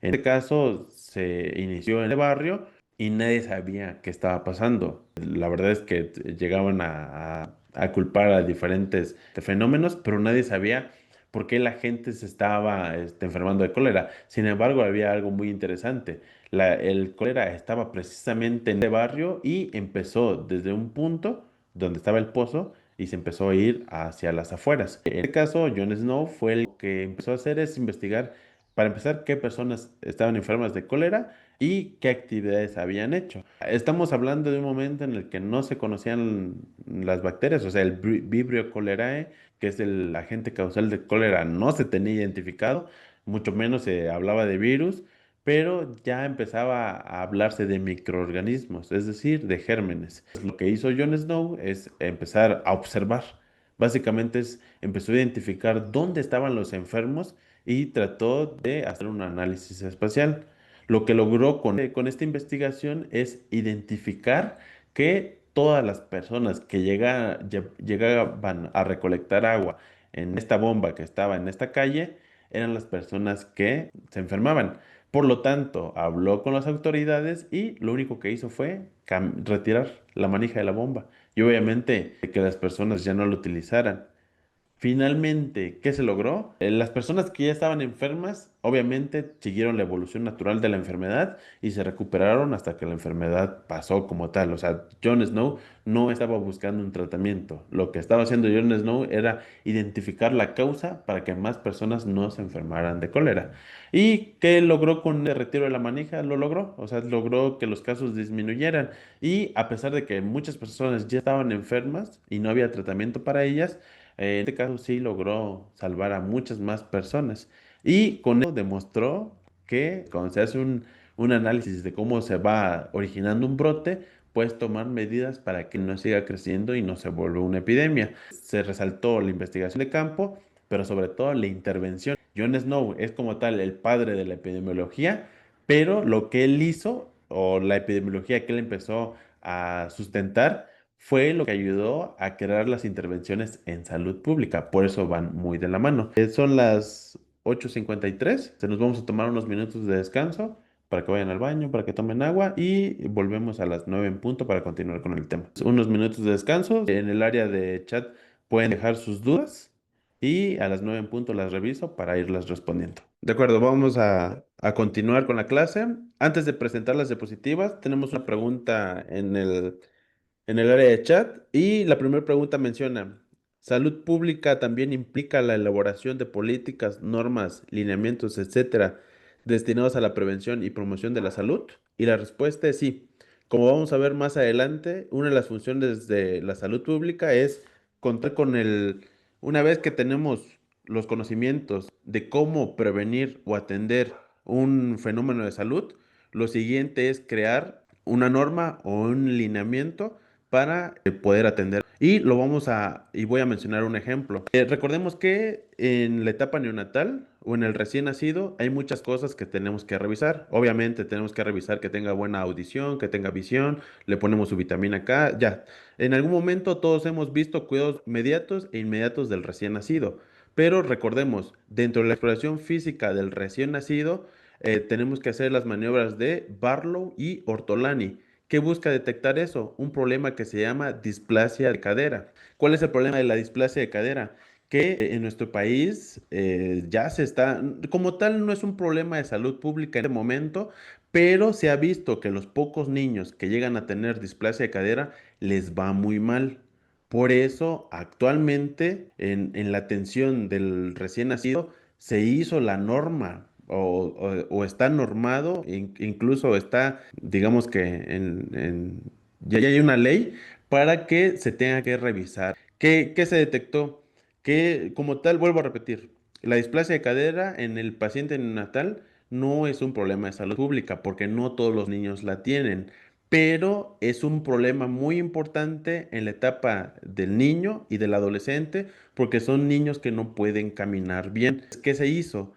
En este caso se inició en el barrio y nadie sabía qué estaba pasando. La verdad es que llegaban a culpar a diferentes fenómenos, pero nadie sabía por qué la gente se estaba enfermando de cólera. Sin embargo, había algo muy interesante. El cólera estaba precisamente en el barrio y empezó desde un punto donde estaba el pozo y se empezó a ir hacia las afueras. En este caso, Jon Snow fue el que empezó a hacer es investigar, para empezar, qué personas estaban enfermas de cólera y qué actividades habían hecho. Estamos hablando de un momento en el que no se conocían las bacterias, o sea, el Vibrio cholerae, que es el agente causal de cólera, no se tenía identificado, mucho menos se hablaba de virus, pero ya empezaba a hablarse de microorganismos, es decir, de gérmenes. Lo que hizo Jon Snow es empezar a observar. Básicamente empezó a identificar dónde estaban los enfermos y trató de hacer un análisis espacial. Lo que logró con esta investigación es identificar que todas las personas que llegaban a recolectar agua en esta bomba que estaba en esta calle eran las personas que se enfermaban. Por lo tanto, habló con las autoridades y lo único que hizo fue retirar la manija de la bomba y obviamente que las personas ya no lo utilizaran. Finalmente, ¿qué se logró? Las personas que ya estaban enfermas, obviamente, siguieron la evolución natural de la enfermedad y se recuperaron hasta que la enfermedad pasó como tal. O sea, Jon Snow no estaba buscando un tratamiento. Lo que estaba haciendo Jon Snow era identificar la causa para que más personas no se enfermaran de cólera. ¿Y qué logró con el retiro de la manija? Lo logró. O sea, logró que los casos disminuyeran. Y a pesar de que muchas personas ya estaban enfermas y no había tratamiento para ellas, en este caso sí logró salvar a muchas más personas y con eso demostró que cuando se hace un análisis de cómo se va originando un brote, puedes tomar medidas para que no siga creciendo y no se vuelva una epidemia. Se resaltó la investigación de campo, pero sobre todo la intervención. Jon Snow es como tal el padre de la epidemiología, pero lo que él hizo o la epidemiología que él empezó a sustentar fue lo que ayudó a crear las intervenciones en salud pública. Por eso van muy de la mano. Son las 8:53. Se nos vamos a tomar unos minutos de descanso para que vayan al baño, para que tomen agua y volvemos a las 9 en punto para continuar con el tema. Unos minutos de descanso. En el área de chat pueden dejar sus dudas y a las 9 en punto las reviso para irlas respondiendo. De acuerdo, vamos a continuar con la clase. Antes de presentar las diapositivas, tenemos una pregunta en el área de chat. Y la primera pregunta menciona, ¿salud pública también implica la elaboración de políticas, normas, lineamientos, etcétera, destinados a la prevención y promoción de la salud? Y la respuesta es sí. Como vamos a ver más adelante, una de las funciones de la salud pública es contar con una vez que tenemos los conocimientos de cómo prevenir o atender un fenómeno de salud, lo siguiente es crear una norma o un lineamiento para poder atender. Y voy a mencionar un ejemplo. Recordemos que en la etapa neonatal o en el recién nacido hay muchas cosas que tenemos que revisar. Obviamente tenemos que revisar que tenga buena audición, que tenga visión, le ponemos su vitamina K, ya. En algún momento todos hemos visto cuidados mediatos e inmediatos del recién nacido. Pero recordemos, dentro de la exploración física del recién nacido, tenemos que hacer las maniobras de Barlow y Ortolani. ¿Qué busca detectar eso? Un problema que se llama displasia de cadera. ¿Cuál es el problema de la displasia de cadera? Que en nuestro país ya se está, como tal, no es un problema de salud pública en este momento, pero se ha visto que los pocos niños que llegan a tener displasia de cadera les va muy mal. Por eso, actualmente, en la atención del recién nacido, se hizo la norma o está normado, incluso está, digamos que ya hay una ley para que se tenga que revisar. ¿Qué se detectó? Que como tal, vuelvo a repetir, la displasia de cadera en el paciente neonatal no es un problema de salud pública porque no todos los niños la tienen, pero es un problema muy importante en la etapa del niño y del adolescente porque son niños que no pueden caminar bien. ¿Qué se hizo?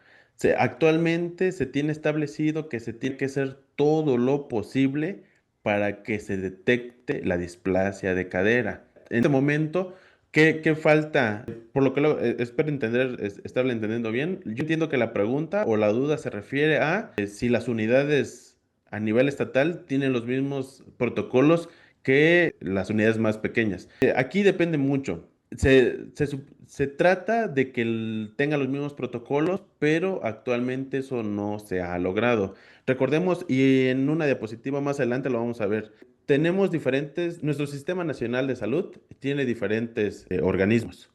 Actualmente se tiene establecido que se tiene que hacer todo lo posible para que se detecte la displasia de cadera. En este momento, ¿qué falta? Por lo que espero entender, estarle entendiendo bien. Yo entiendo que la pregunta o la duda se refiere a si las unidades a nivel estatal tienen los mismos protocolos que las unidades más pequeñas. Aquí depende mucho. Se trata de que tenga los mismos protocolos, pero actualmente eso no se ha logrado. Recordemos, y en una diapositiva más adelante lo vamos a ver, tenemos diferentes, nuestro Sistema Nacional de Salud tiene diferentes organismos.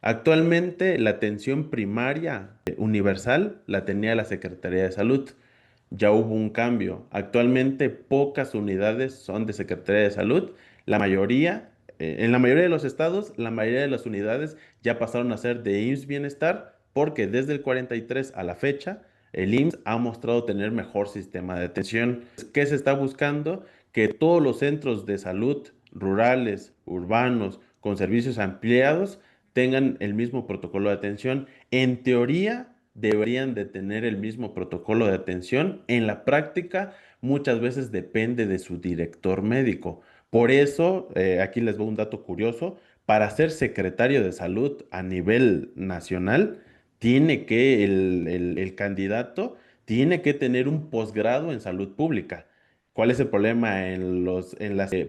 Actualmente la atención primaria universal la tenía la Secretaría de Salud. Ya hubo un cambio. Actualmente pocas unidades son de Secretaría de Salud. La mayoría, en la mayoría de los estados, la mayoría de las unidades ya pasaron a ser de IMSS Bienestar porque desde el 43 a la fecha, el IMSS ha mostrado tener mejor sistema de atención. ¿Qué se está buscando? Que todos los centros de salud rurales, urbanos, con servicios ampliados, tengan el mismo protocolo de atención. En teoría, deberían de tener el mismo protocolo de atención. En la práctica, muchas veces depende de su director médico. Por eso, aquí les doy un dato curioso, para ser secretario de salud a nivel nacional, tiene que el candidato tiene que tener un posgrado en salud pública. ¿Cuál es el problema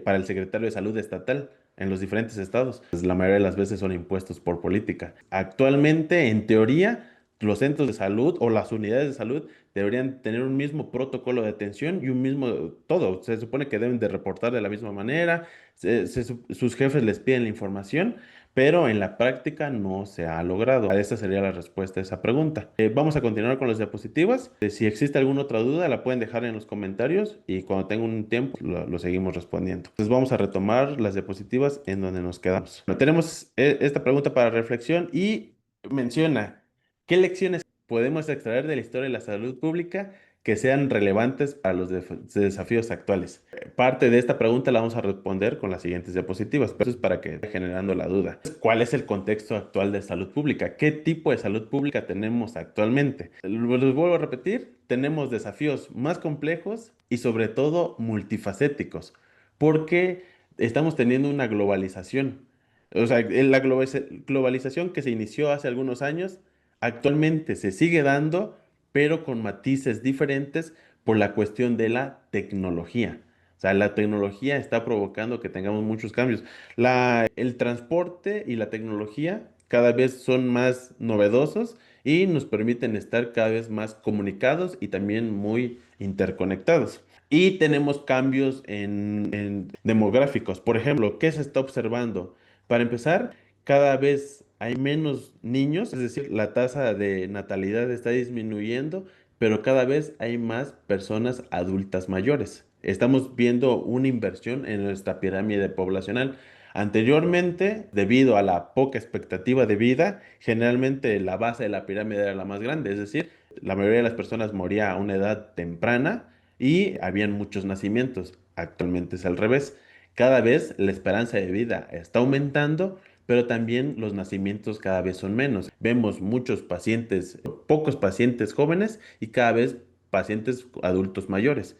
para el secretario de salud estatal? En los diferentes estados, pues la mayoría de las veces son impuestos por política. Actualmente, en teoría, los centros de salud o las unidades de salud deberían tener un mismo protocolo de atención y un mismo todo. Se supone que deben de reportar de la misma manera, sus jefes les piden la información, pero en la práctica no se ha logrado. Esa sería la respuesta a esa pregunta. Vamos a continuar con las diapositivas. Si existe alguna otra duda, la pueden dejar en los comentarios y cuando tenga un tiempo lo seguimos respondiendo. Entonces vamos a retomar las diapositivas en donde nos quedamos. Bueno, tenemos esta pregunta para reflexión y menciona, ¿qué lecciones podemos extraer de la historia de la salud pública que sean relevantes para los desafíos actuales? Parte de esta pregunta la vamos a responder con las siguientes diapositivas, pero eso es para que esté generando la duda. ¿Cuál es el contexto actual de salud pública? ¿Qué tipo de salud pública tenemos actualmente? Les vuelvo a repetir, tenemos desafíos más complejos y sobre todo multifacéticos, porque estamos teniendo una globalización. O sea, la globalización que se inició hace algunos años, actualmente se sigue dando, pero con matices diferentes por la cuestión de la tecnología. O sea, la tecnología está provocando que tengamos muchos cambios. El transporte y la tecnología cada vez son más novedosos y nos permiten estar cada vez más comunicados y también muy interconectados. Y tenemos cambios en demográficos. Por ejemplo, ¿qué se está observando? Para empezar, cada vez hay menos niños, es decir, la tasa de natalidad está disminuyendo, pero cada vez hay más personas adultas mayores. Estamos viendo una inversión en nuestra pirámide poblacional. Anteriormente, debido a la poca expectativa de vida, generalmente la base de la pirámide era la más grande, es decir, la mayoría de las personas moría a una edad temprana y habían muchos nacimientos. Actualmente es al revés. Cada vez la esperanza de vida está aumentando, pero también los nacimientos cada vez son menos. Vemos muchos pacientes, pocos pacientes jóvenes y cada vez pacientes adultos mayores.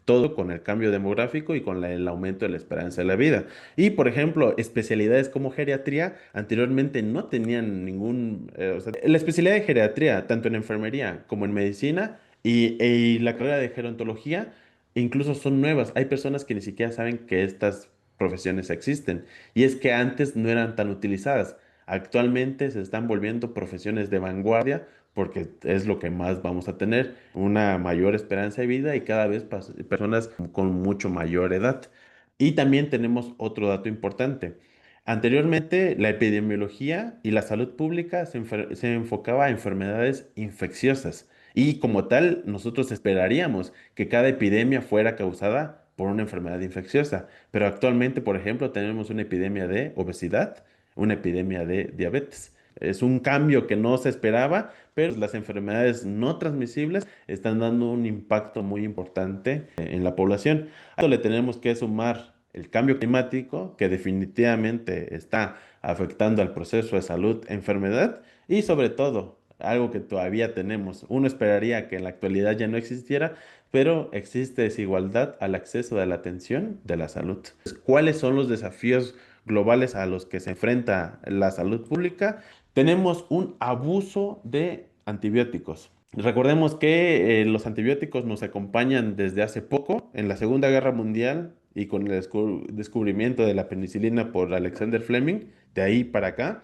Todo con el cambio demográfico y con el aumento de la esperanza de la vida. Y, por ejemplo, especialidades como geriatría anteriormente no tenían o sea, la especialidad de geriatría, tanto en enfermería como en medicina y la carrera de gerontología, incluso son nuevas. Hay personas que ni siquiera saben que estas profesiones existen. Y es que antes no eran tan utilizadas. Actualmente se están volviendo profesiones de vanguardia porque es lo que más vamos a tener, una mayor esperanza de vida y cada vez personas con mucho mayor edad. Y también tenemos otro dato importante. Anteriormente, la epidemiología y la salud pública se enfocaba a enfermedades infecciosas y como tal, nosotros esperaríamos que cada epidemia fuera causada por una enfermedad infecciosa. Pero actualmente, por ejemplo, tenemos una epidemia de obesidad, una epidemia de diabetes. Es un cambio que no se esperaba, pero las enfermedades no transmisibles están dando un impacto muy importante en la población. A esto le tenemos que sumar el cambio climático, que definitivamente está afectando al proceso de salud, enfermedad, y sobre todo, algo que todavía tenemos. Uno esperaría que en la actualidad ya no existiera, pero existe desigualdad al acceso a la atención de la salud. ¿Cuáles son los desafíos globales a los que se enfrenta la salud pública? Tenemos un abuso de antibióticos. Recordemos que los antibióticos nos acompañan desde hace poco, en la Segunda Guerra Mundial y con el descubrimiento de la penicilina por Alexander Fleming, de ahí para acá,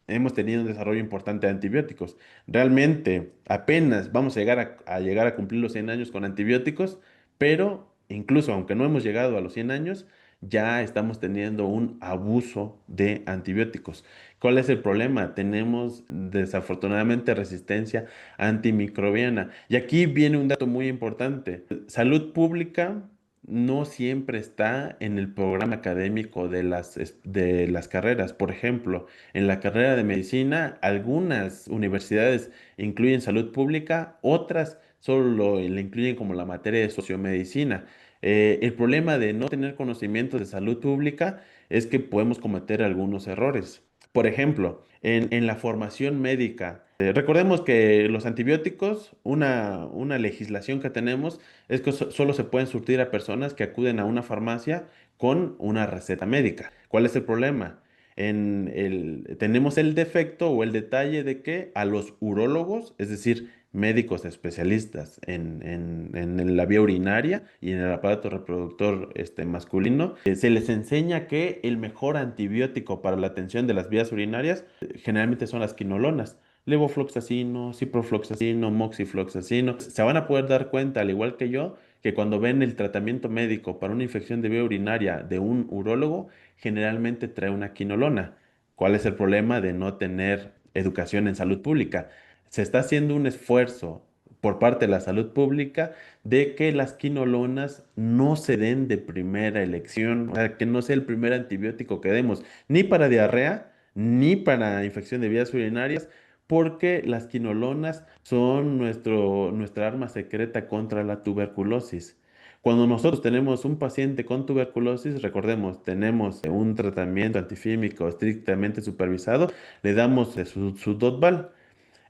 hemos tenido un desarrollo importante de antibióticos. Realmente apenas vamos a llegar a cumplir los 100 años con antibióticos, pero incluso aunque no hemos llegado a los 100 años, ya estamos teniendo un abuso de antibióticos. ¿Cuál es el problema? Tenemos desafortunadamente resistencia antimicrobiana. Y aquí viene un dato muy importante. Salud pública no siempre está en el programa académico de las carreras. Por ejemplo, en la carrera de medicina, algunas universidades incluyen salud pública, otras solo le incluyen como la materia de sociomedicina. El problema de no tener conocimientos de salud pública es que podemos cometer algunos errores. Por ejemplo, en la formación médica, recordemos que los antibióticos, una legislación que tenemos es que solo se pueden surtir a personas que acuden a una farmacia con una receta médica. ¿Cuál es el problema? Tenemos el defecto o el detalle de que a los urólogos, es decir, médicos especialistas en la vía urinaria y en el aparato reproductor masculino, se les enseña que el mejor antibiótico para la atención de las vías urinarias generalmente son las quinolonas. Levofloxacino, ciprofloxacino, moxifloxacino. Se van a poder dar cuenta, al igual que yo, que cuando ven el tratamiento médico para una infección de vía urinaria de un urólogo, generalmente trae una quinolona. ¿Cuál es el problema de no tener educación en salud pública? Se está haciendo un esfuerzo por parte de la salud pública de que las quinolonas no se den de primera elección, o sea, que no sea el primer antibiótico que demos, ni para diarrea, ni para infección de vías urinarias, porque las quinolonas son nuestra arma secreta contra la tuberculosis. Cuando nosotros tenemos un paciente con tuberculosis, recordemos, tenemos un tratamiento antifímico estrictamente supervisado, le damos su Dotval.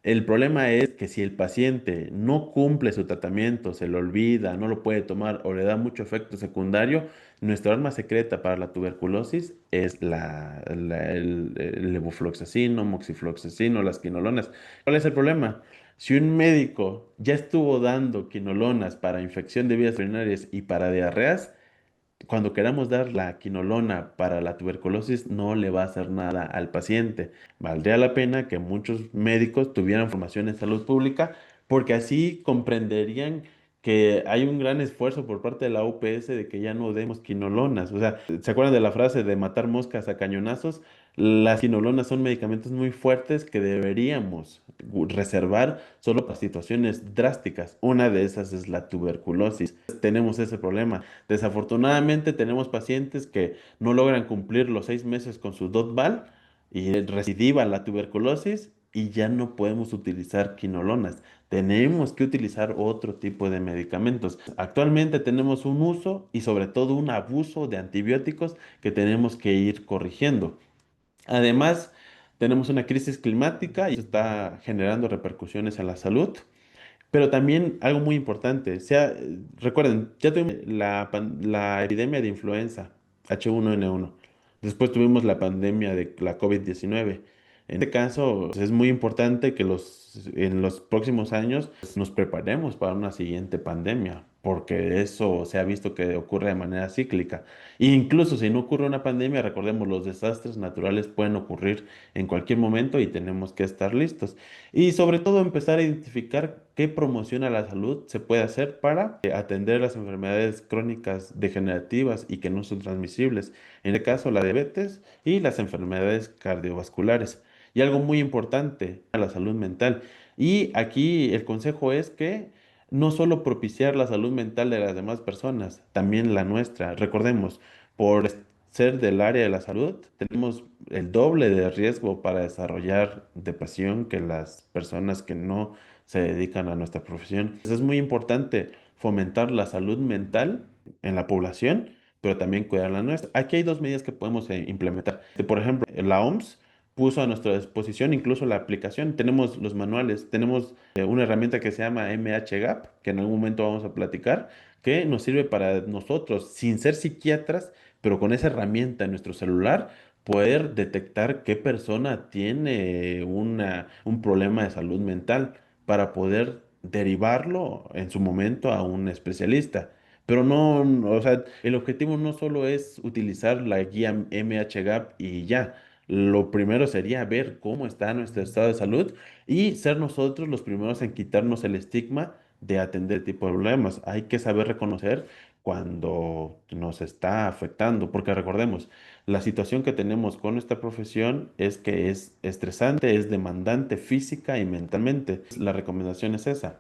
El problema es que si el paciente no cumple su tratamiento, se lo olvida, no lo puede tomar o le da mucho efecto secundario, nuestra arma secreta para la tuberculosis es el levofloxacino, moxifloxacino, las quinolonas. ¿Cuál es el problema? Si un médico ya estuvo dando quinolonas para infección de vías urinarias y para diarreas, cuando queramos dar la quinolona para la tuberculosis, no le va a hacer nada al paciente. Valdría la pena que muchos médicos tuvieran formación en salud pública, porque así comprenderían que hay un gran esfuerzo por parte de la OPS de que ya no demos quinolonas. O sea, ¿se acuerdan de la frase de matar moscas a cañonazos? Las quinolonas son medicamentos muy fuertes que deberíamos reservar solo para situaciones drásticas. Una de esas es la tuberculosis. Tenemos ese problema. Desafortunadamente tenemos pacientes que no logran cumplir los 6 meses con su DOT-VAL y recidivan la tuberculosis y ya no podemos utilizar quinolonas. Tenemos que utilizar otro tipo de medicamentos. Actualmente tenemos un uso y sobre todo un abuso de antibióticos que tenemos que ir corrigiendo. Además, tenemos una crisis climática y eso está generando repercusiones en la salud. Pero también algo muy importante, recuerden, ya tuvimos la epidemia de influenza H1N1. Después tuvimos la pandemia de la COVID-19. En este caso, pues, es muy importante que en los próximos años nos preparemos para una siguiente pandemia, porque eso se ha visto que ocurre de manera cíclica. E incluso si no ocurre una pandemia, recordemos, los desastres naturales pueden ocurrir en cualquier momento y tenemos que estar listos. Y sobre todo empezar a identificar qué promoción a la salud se puede hacer para atender las enfermedades crónicas degenerativas y que no son transmisibles. En el caso, la diabetes y las enfermedades cardiovasculares. Y algo muy importante, la salud mental. Y aquí el consejo es que no solo propiciar la salud mental de las demás personas, también la nuestra. Recordemos, por ser del área de la salud, tenemos el doble de riesgo para desarrollar depresión que las personas que no se dedican a nuestra profesión. Entonces es muy importante fomentar la salud mental en la población, pero también cuidar la nuestra. Aquí hay dos medidas que podemos implementar. Por ejemplo, la OMS puso a nuestra disposición incluso la aplicación. Tenemos los manuales, tenemos una herramienta que se llama MHGAP, que en algún momento vamos a platicar, que nos sirve para nosotros, sin ser psiquiatras, pero con esa herramienta en nuestro celular, poder detectar qué persona tiene un problema de salud mental para poder derivarlo en su momento a un especialista. Pero o sea, el objetivo no solo es utilizar la guía MHGAP y ya. Lo primero sería ver cómo está nuestro estado de salud y ser nosotros los primeros en quitarnos el estigma de atender este tipo de problemas. Hay que saber reconocer cuando nos está afectando, porque recordemos, la situación que tenemos con nuestra profesión es que es estresante, es demandante física y mentalmente. La recomendación es esa,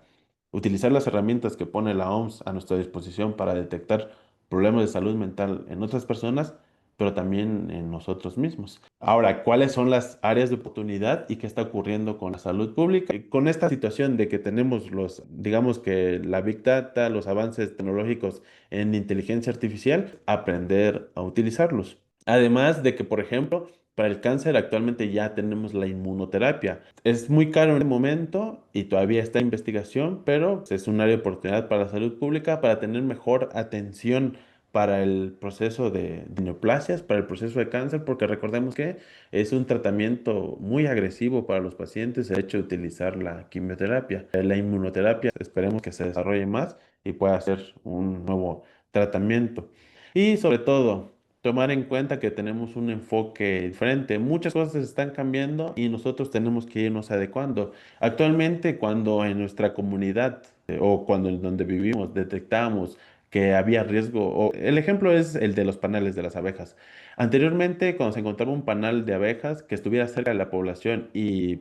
utilizar las herramientas que pone la OMS a nuestra disposición para detectar problemas de salud mental en otras personas, pero también en nosotros mismos. Ahora, ¿cuáles son las áreas de oportunidad y qué está ocurriendo con la salud pública? Con esta situación de que tenemos digamos que la Big Data, los avances tecnológicos en inteligencia artificial, aprender a utilizarlos. Además de que, por ejemplo, para el cáncer actualmente ya tenemos la inmunoterapia. Es muy caro en el momento y todavía está en investigación, pero es un área de oportunidad para la salud pública para tener mejor atención para el proceso de neoplasias, para el proceso de cáncer, porque recordemos que es un tratamiento muy agresivo para los pacientes el hecho de utilizar la quimioterapia. La inmunoterapia esperemos que se desarrolle más y pueda ser un nuevo tratamiento. Y sobre todo, tomar en cuenta que tenemos un enfoque diferente. Muchas cosas están cambiando y nosotros tenemos que irnos adecuando. Actualmente, cuando en nuestra comunidad o cuando en donde vivimos detectamos que había riesgo, o el ejemplo es el de los panales de las abejas. Anteriormente, cuando se encontraba un panal de abejas que estuviera cerca de la población y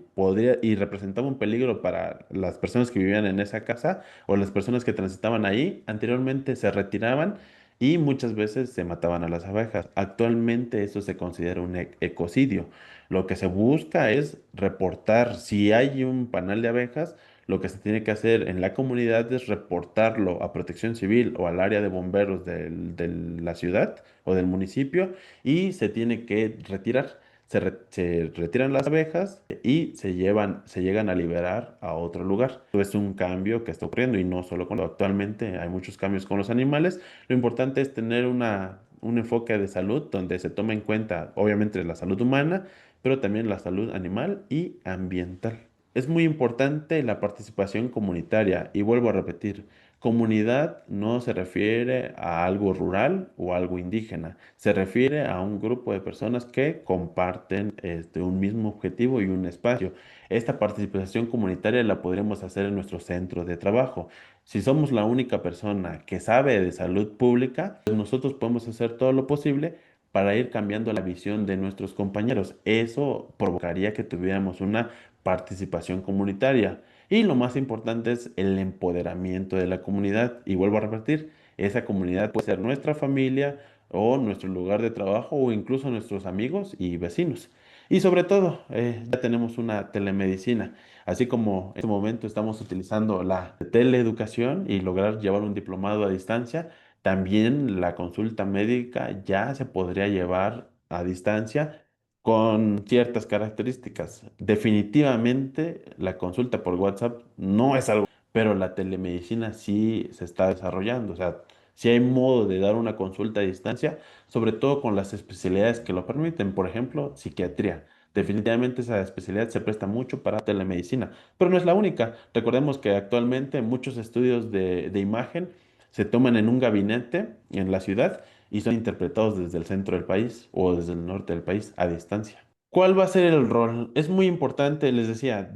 representaba un peligro para las personas que vivían en esa casa o las personas que transitaban ahí, anteriormente se retiraban y muchas veces se mataban a las abejas. Actualmente eso se considera un ecocidio. Lo que se busca es reportar si hay un panal de abejas. Lo que se tiene que hacer en la comunidad es reportarlo a Protección Civil o al área de bomberos de la ciudad o del municipio y se tiene que retirar. Se retiran las abejas y se llegan a liberar a otro lugar. Esto es un cambio que está ocurriendo y no solo actualmente hay muchos cambios con los animales. Lo importante es tener un enfoque de salud donde se toma en cuenta, obviamente, la salud humana, pero también la salud animal y ambiental. Es muy importante la participación comunitaria y vuelvo a repetir, comunidad no se refiere a algo rural o algo indígena, se refiere a un grupo de personas que comparten un mismo objetivo y un espacio. Esta participación comunitaria la podremos hacer en nuestro centro de trabajo. Si somos la única persona que sabe de salud pública, pues nosotros podemos hacer todo lo posible para ir cambiando la visión de nuestros compañeros. Eso provocaría que tuviéramos una participación comunitaria. Y lo más importante es el empoderamiento de la comunidad. Y vuelvo a repetir, esa comunidad puede ser nuestra familia o nuestro lugar de trabajo o incluso nuestros amigos y vecinos. Y sobre todo, ya tenemos una telemedicina. Así como en este momento estamos utilizando la teleeducación y lograr llevar un diplomado a distancia, también la consulta médica ya se podría llevar a distancia con ciertas características. Definitivamente la consulta por WhatsApp no es algo, pero la telemedicina sí se está desarrollando. O sea, sí hay modo de dar una consulta a distancia, sobre todo con las especialidades que lo permiten. Por ejemplo, psiquiatría. Definitivamente esa especialidad se presta mucho para telemedicina, pero no es la única. Recordemos que actualmente muchos estudios de imagen se toman en un gabinete en la ciudad y son interpretados desde el centro del país o desde el norte del país a distancia. ¿Cuál va a ser el rol? Es muy importante, les decía,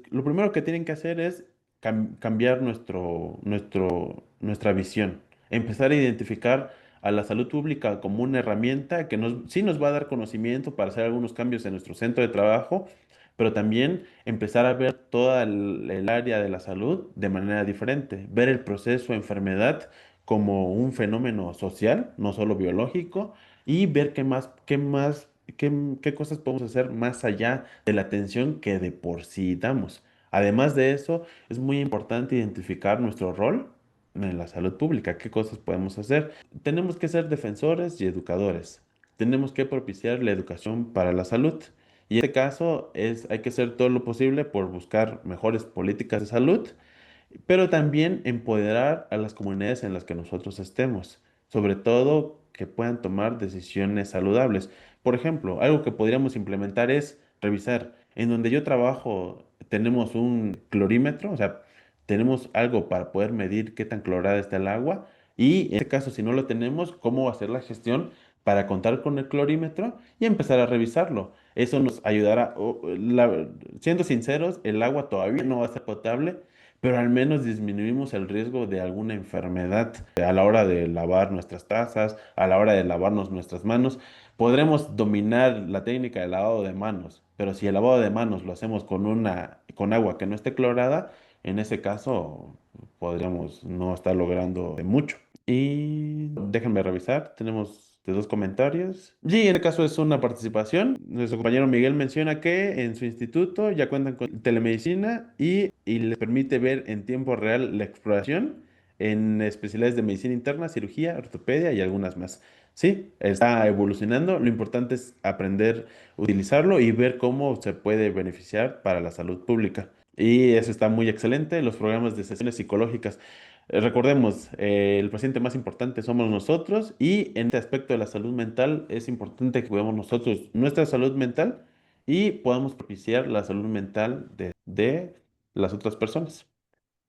lo primero que tienen que hacer es cambiar nuestra visión, empezar a identificar a la salud pública como una herramienta que sí nos va a dar conocimiento para hacer algunos cambios en nuestro centro de trabajo, pero también empezar a ver toda el área de la salud de manera diferente, ver el proceso de enfermedad como un fenómeno social, no solo biológico, y ver qué cosas podemos hacer más allá de la atención que de por sí damos. Además de eso, es muy importante identificar nuestro rol en la salud pública, qué cosas podemos hacer. Tenemos que ser defensores y educadores. Tenemos que propiciar la educación para la salud. Y en este caso hay que hacer todo lo posible por buscar mejores políticas de salud, pero también empoderar a las comunidades en las que nosotros estemos, sobre todo que puedan tomar decisiones saludables. Por ejemplo, algo que podríamos implementar es revisar. En donde yo trabajo tenemos un clorímetro, o sea, tenemos algo para poder medir qué tan clorada está el agua y en este caso, si no lo tenemos, cómo hacer la gestión para contar con el clorímetro y empezar a revisarlo. Eso nos ayudará. Siendo sinceros, el agua todavía no va a ser potable, pero al menos disminuimos el riesgo de alguna enfermedad a la hora de lavar nuestras tazas, a la hora de lavarnos nuestras manos. Podremos dominar la técnica de lavado de manos, pero si el lavado de manos lo hacemos con agua que no esté clorada, en ese caso podríamos no estar logrando mucho. Y déjenme revisar, tenemos de dos comentarios. Y en este caso es una participación. Nuestro compañero Miguel menciona que en su instituto ya cuentan con telemedicina y les permite ver en tiempo real la exploración en especialidades de medicina interna, cirugía, ortopedia y algunas más. Sí, está evolucionando. Lo importante es aprender a utilizarlo y ver cómo se puede beneficiar para la salud pública. Y eso está muy excelente. Los programas de sesiones psicológicas. Recordemos, el paciente más importante somos nosotros y en este aspecto de la salud mental es importante que cuidemos nosotros nuestra salud mental y podamos propiciar la salud mental de las otras personas.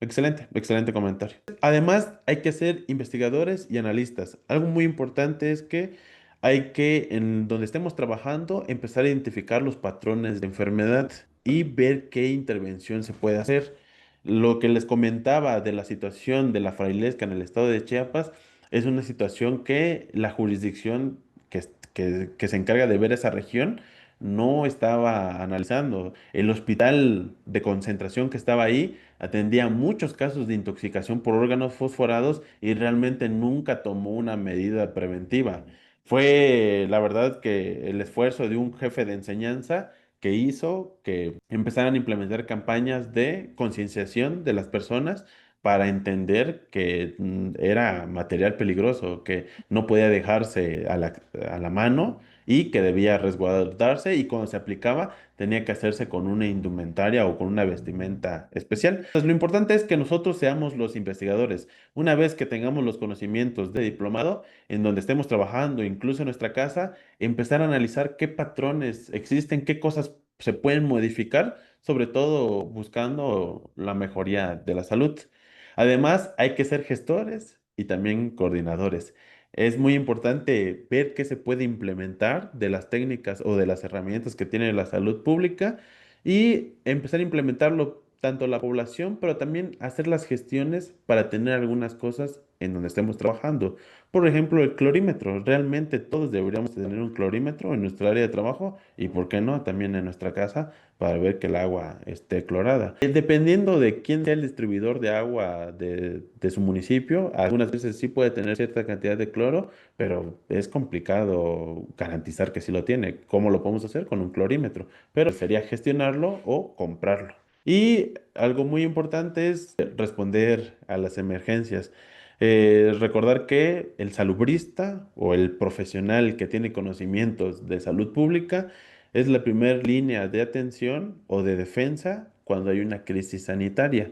Excelente, excelente comentario. Además, hay que ser investigadores y analistas. Algo muy importante es que hay que, en donde estemos trabajando, empezar a identificar los patrones de enfermedad y ver qué intervención se puede hacer. Lo que les comentaba de la situación de la frailesca en el estado de Chiapas es una situación que la jurisdicción que se encarga de ver esa región no estaba analizando. El hospital de concentración que estaba ahí atendía muchos casos de intoxicación por órganos fosforados y realmente nunca tomó una medida preventiva. Fue, la verdad, que el esfuerzo de un jefe de enseñanza que hizo que empezaran a implementar campañas de concienciación de las personas para entender que era material peligroso, que no podía dejarse a la mano y que debía resguardarse y cuando se aplicaba tenía que hacerse con una indumentaria o con una vestimenta especial. Entonces, lo importante es que nosotros seamos los investigadores. Una vez que tengamos los conocimientos de diplomado, en donde estemos trabajando, incluso en nuestra casa, empezar a analizar qué patrones existen, qué cosas se pueden modificar, sobre todo buscando la mejoría de la salud. Además, hay que ser gestores y también coordinadores. Es muy importante ver qué se puede implementar de las técnicas o de las herramientas que tiene la salud pública y empezar a implementarlo tanto la población, pero también hacer las gestiones para tener algunas cosas en donde estemos trabajando. Por ejemplo, el clorímetro. Realmente todos deberíamos tener un clorímetro en nuestra área de trabajo y, ¿por qué no?, también en nuestra casa para ver que el agua esté clorada. Dependiendo de quién sea el distribuidor de agua de su municipio, algunas veces sí puede tener cierta cantidad de cloro, pero es complicado garantizar que sí lo tiene. ¿Cómo lo podemos hacer? Con un clorímetro, pero sería gestionarlo o comprarlo. Y algo muy importante es responder a las emergencias. Recordar que el salubrista o el profesional que tiene conocimientos de salud pública es la primera línea de atención o de defensa cuando hay una crisis sanitaria.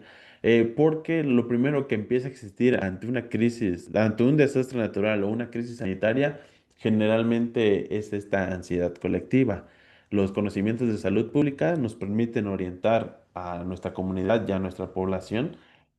Porque lo primero que empieza a existir ante una crisis, ante un desastre natural o una crisis sanitaria, generalmente es esta ansiedad colectiva. Los conocimientos de salud pública nos permiten orientar a nuestra comunidad y a nuestra población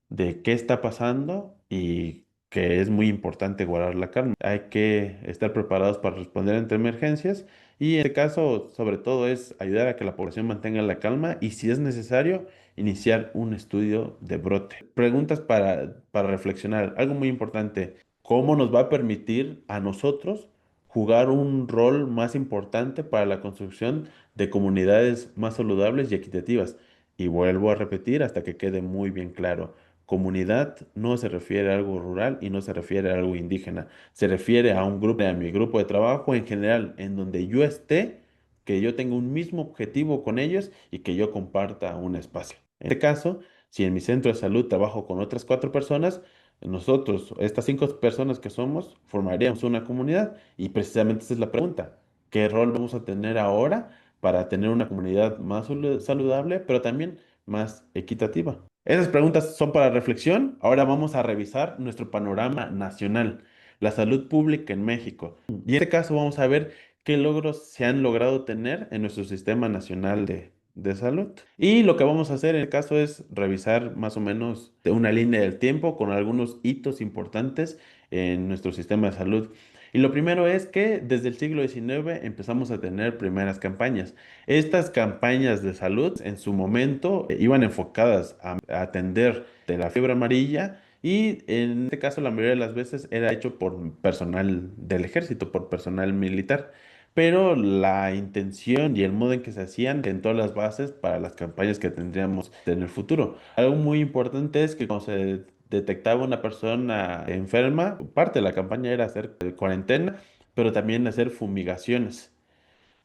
de qué está pasando y que es muy importante guardar la calma. Hay que estar preparados para responder ante emergencias y en este caso, sobre todo, es ayudar a que la población mantenga la calma y, si es necesario, iniciar un estudio de brote. Preguntas para reflexionar. Algo muy importante. ¿Cómo nos va a permitir a nosotros jugar un rol más importante para la construcción de comunidades más saludables y equitativas? Y vuelvo a repetir hasta que quede muy bien claro. comunidad no se refiere a algo rural y no se refiere a algo indígena. Se refiere a un grupo, a mi grupo de trabajo en general, en donde yo esté, que yo tenga un mismo objetivo con ellos y que yo comparta un espacio. En este caso, si en mi centro de salud trabajo con otras 4 personas, nosotros, estas 5 personas que somos, formaríamos una comunidad y precisamente esa es la pregunta. ¿Qué rol vamos a tener ahora para tener una comunidad más saludable, pero también más equitativa? Esas preguntas son para reflexión. Ahora vamos a revisar nuestro panorama nacional, la salud pública en México. Y en este caso vamos a ver qué logros se han logrado tener en nuestro sistema nacional de salud. Y lo que vamos a hacer en el caso es revisar más o menos de una línea del tiempo con algunos hitos importantes en nuestro sistema de salud. Y lo primero es que desde el siglo XIX empezamos a tener primeras campañas. Estas campañas de salud en su momento iban enfocadas a atender de la fiebre amarilla y en este caso la mayoría de las veces era hecho por personal del ejército, por personal militar. Pero la intención y el modo en que se hacían sentó las bases para las campañas que tendríamos en el futuro. Algo muy importante es que cuando se detectaba una persona enferma, parte de la campaña era hacer cuarentena, pero también hacer fumigaciones.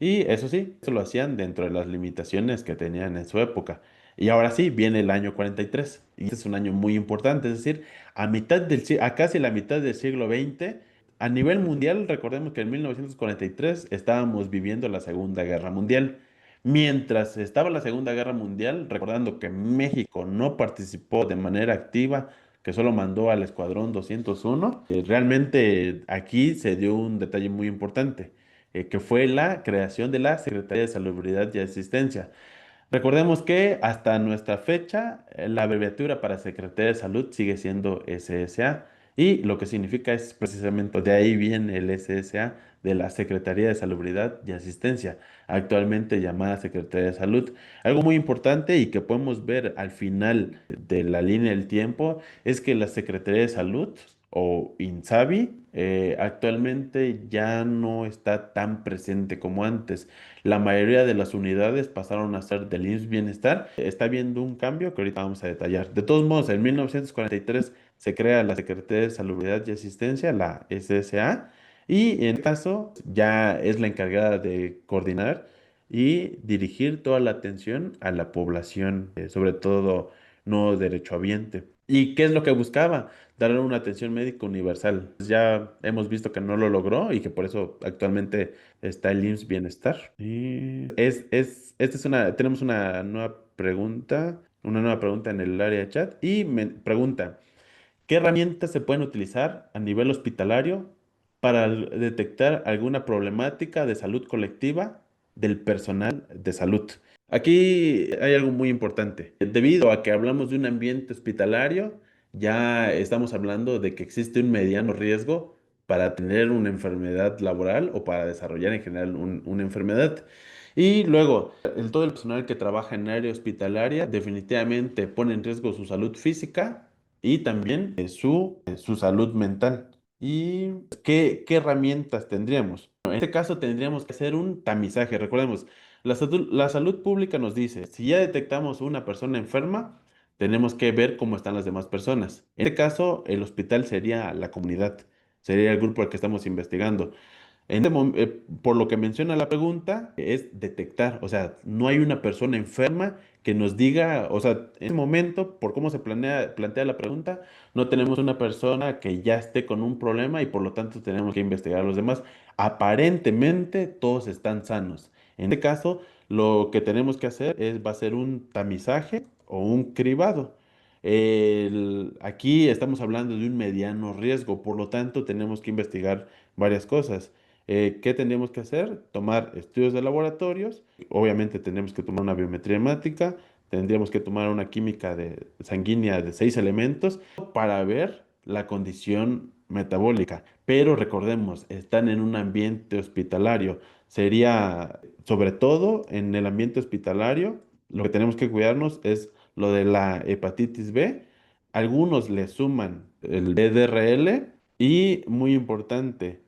Y eso sí, eso lo hacían dentro de las limitaciones que tenían en su época. Y ahora sí, viene el año 43. Y este es un año muy importante, es decir, a casi la mitad del siglo XX, a nivel mundial, recordemos que en 1943 estábamos viviendo la Segunda Guerra Mundial. Mientras estaba la Segunda Guerra Mundial, recordando que México no participó de manera activa, que solo mandó al Escuadrón 201, realmente aquí se dio un detalle muy importante que fue la creación de la Secretaría de Salubridad y Asistencia. Recordemos que hasta nuestra fecha, la abreviatura para Secretaría de Salud sigue siendo SSA y lo que significa es precisamente, de ahí viene el SSA de la Secretaría de Salubridad y Asistencia, actualmente llamada Secretaría de Salud. Algo muy importante y que podemos ver al final de la línea del tiempo es que la Secretaría de Salud o INSABI actualmente ya no está tan presente como antes. La mayoría de las unidades pasaron a ser del IMSS Bienestar. Está habiendo un cambio que ahorita vamos a detallar. De todos modos, en 1943 se crea la Secretaría de Salubridad y Asistencia, la SSA, y en este caso ya es la encargada de coordinar y dirigir toda la atención a la población, sobre todo no derechohabiente. ¿Y qué es lo que buscaba? Darle una atención médica universal. Ya hemos visto que no lo logró y que por eso actualmente está el IMSS Bienestar. Y esta es tenemos una nueva pregunta en el área de chat y me pregunta, ¿qué herramientas se pueden utilizar a nivel hospitalario para detectar alguna problemática de salud colectiva del personal de salud? Aquí hay algo muy importante. Debido a que hablamos de un ambiente hospitalario, ya estamos hablando de que existe un mediano riesgo para tener una enfermedad laboral o para desarrollar en general una enfermedad. Y luego, todo el personal que trabaja en área hospitalaria definitivamente pone en riesgo su salud física y también su salud mental. ¿Y qué herramientas tendríamos? En este caso tendríamos que hacer un tamizaje. Recordemos, la salud pública nos dice, si ya detectamos una persona enferma, tenemos que ver cómo están las demás personas. En este caso, el hospital sería la comunidad, sería el grupo al que estamos investigando. Por lo que menciona la pregunta, es detectar, o sea, no hay una persona enferma que nos diga, o sea, en este momento, por cómo se plantea la pregunta, no tenemos una persona que ya esté con un problema y por lo tanto tenemos que investigar a los demás. Aparentemente todos están sanos. En este caso, lo que tenemos que hacer va a ser un tamizaje o un cribado. Aquí estamos hablando de un mediano riesgo, por lo tanto tenemos que investigar varias cosas. ¿Qué tendríamos que hacer? Tomar estudios de laboratorios, obviamente tenemos que tomar una biometría hemática, tendríamos que tomar una química sanguínea de 6 elementos para ver la condición metabólica. Pero recordemos, están en un ambiente hospitalario. Sería, sobre todo en el ambiente hospitalario, lo que tenemos que cuidarnos es lo de la hepatitis B. Algunos le suman el VDRL y, muy importante,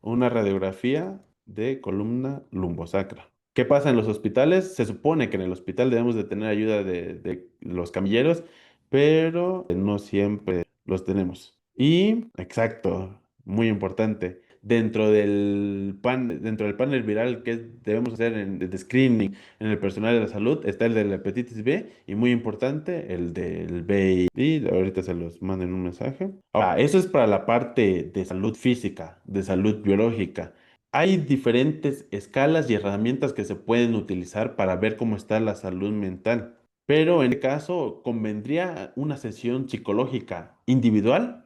una radiografía de columna lumbosacra. ¿Qué pasa en los hospitales? Se supone que en el hospital debemos de tener ayuda de los camilleros, pero no siempre los tenemos. Y, exacto, muy importante, dentro del panel viral que debemos hacer de screening en el personal de la salud, está el de la hepatitis B y muy importante, el del VIH. Ahorita se los mando en un mensaje. Ahora, eso es para la parte de salud física, de salud biológica. Hay diferentes escalas y herramientas que se pueden utilizar para ver cómo está la salud mental. Pero en este caso convendría una sesión psicológica individual,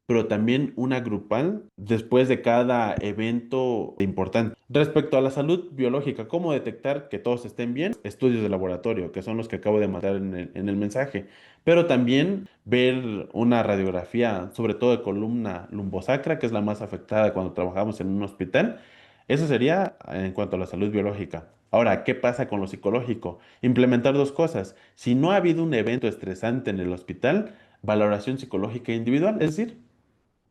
pero también una grupal después de cada evento importante. Respecto a la salud biológica, ¿cómo detectar que todos estén bien? Estudios de laboratorio, que son los que acabo de mandar en el mensaje, pero también ver una radiografía, sobre todo de columna lumbosacra, que es la más afectada cuando trabajamos en un hospital. Eso sería en cuanto a la salud biológica. Ahora, ¿qué pasa con lo psicológico? Implementar dos cosas. Si no ha habido un evento estresante en el hospital, valoración psicológica individual, es decir,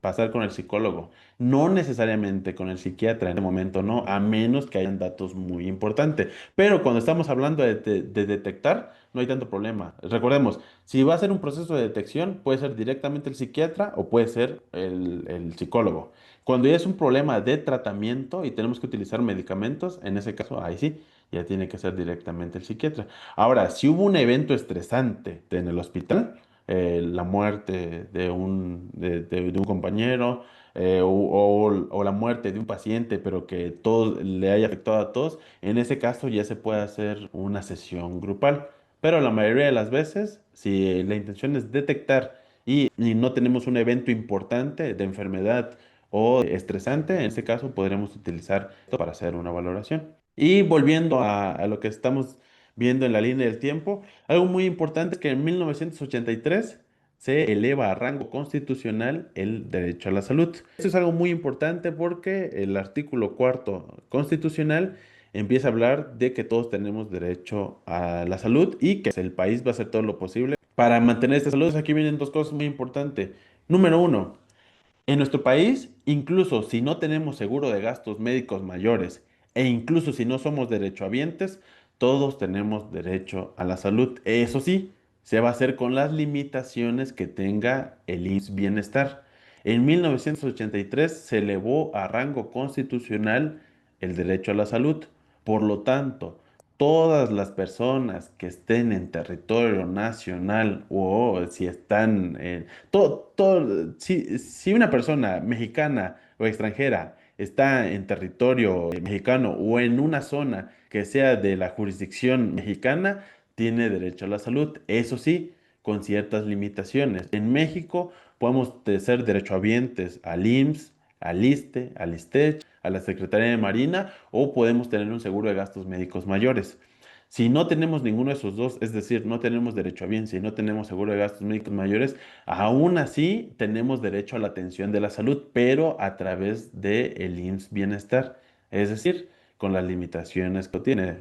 pasar con el psicólogo, no necesariamente con el psiquiatra en el momento, no, a menos que hayan datos muy importantes. Pero cuando estamos hablando de detectar, no hay tanto problema. Recordemos, si va a ser un proceso de detección, puede ser directamente el psiquiatra o puede ser el psicólogo. Cuando ya es un problema de tratamiento y tenemos que utilizar medicamentos, en ese caso, ahí sí, ya tiene que ser directamente el psiquiatra. Ahora, si hubo un evento estresante en el hospital, la muerte de un compañero, o la muerte de un paciente, pero que todo le haya afectado a todos, en ese caso ya se puede hacer una sesión grupal. Pero la mayoría de las veces, si la intención es detectar y no tenemos un evento importante de enfermedad o estresante, en ese caso podremos utilizar esto para hacer una valoración. Y volviendo a lo que estamos viendo en la línea del tiempo, algo muy importante es que en 1983 se eleva a rango constitucional el derecho a la salud. Esto es algo muy importante porque el artículo cuarto constitucional empieza a hablar de que todos tenemos derecho a la salud y que el país va a hacer todo lo posible para mantener esta salud. Aquí vienen dos cosas muy importantes. Número uno, en nuestro país, incluso si no tenemos seguro de gastos médicos mayores e incluso si no somos derechohabientes, todos tenemos derecho a la salud. Eso sí, se va a hacer con las limitaciones que tenga el IMSS Bienestar. En 1983 se elevó a rango constitucional el derecho a la salud. Por lo tanto, todas las personas que estén en territorio nacional o si están en si una persona mexicana o extranjera está en territorio mexicano o en una zona que sea de la jurisdicción mexicana, tiene derecho a la salud. Eso sí, con ciertas limitaciones. En México podemos ser derechohabientes al IMSS, al ISSSTE, al ISTECH, a la Secretaría de Marina o podemos tener un seguro de gastos médicos mayores. Si no tenemos ninguno de esos dos, es decir, no tenemos derecho a bien, si no tenemos seguro de gastos médicos mayores, aún así tenemos derecho a la atención de la salud, pero a través del IMSS Bienestar. Es decir, con las limitaciones que tiene,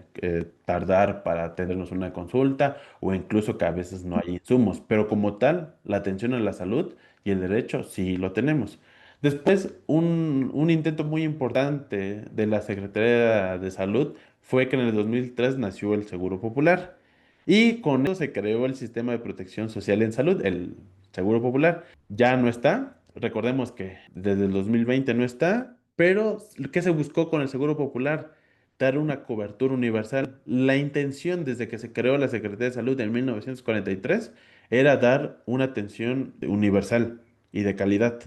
tardar para atendernos una consulta o incluso que a veces no hay insumos, pero como tal, la atención a la salud y el derecho sí lo tenemos. Después, un intento muy importante de la Secretaría de Salud fue que en el 2003 nació el Seguro Popular y con eso se creó el sistema de protección social en salud, el Seguro Popular. Ya no está, recordemos que desde el 2020 no está, pero ¿qué se buscó con el Seguro Popular? Dar una cobertura universal. La intención desde que se creó la Secretaría de Salud en 1943 era dar una atención universal y de calidad.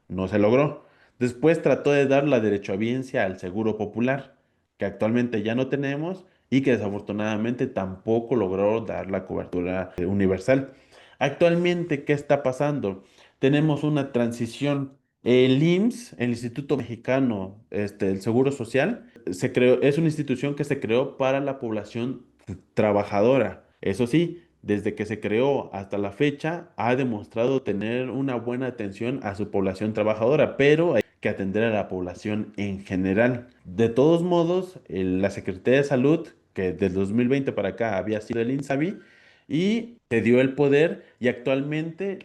No se logró. Después trató de dar la derechohabiencia al Seguro Popular, que actualmente ya no tenemos y que desafortunadamente tampoco logró dar la cobertura universal. Actualmente, ¿qué está pasando? Tenemos una transición. El IMSS, el Instituto Mexicano, el Seguro Social, se creó, es una institución que se creó para la población trabajadora. Eso sí, desde que se creó hasta la fecha, ha demostrado tener una buena atención a su población trabajadora, pero hay que atender a la población en general. De todos modos, la Secretaría de Salud, que desde 2020 para acá había sido el INSABI, y se dio el poder y actualmente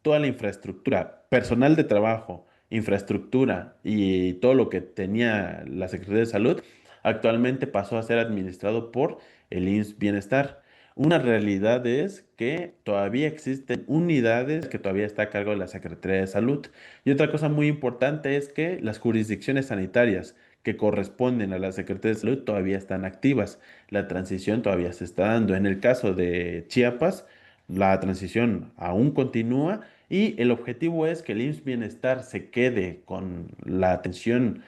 toda la infraestructura, personal de trabajo, infraestructura y todo lo que tenía la Secretaría de Salud, actualmente pasó a ser administrado por el IMSS Bienestar. Una realidad es que todavía existen unidades que todavía está a cargo de la Secretaría de Salud. Y otra cosa muy importante es que las jurisdicciones sanitarias que corresponden a la Secretaría de Salud todavía están activas. La transición todavía se está dando. En el caso de Chiapas, la transición aún continúa y el objetivo es que el IMSS Bienestar se quede con la atención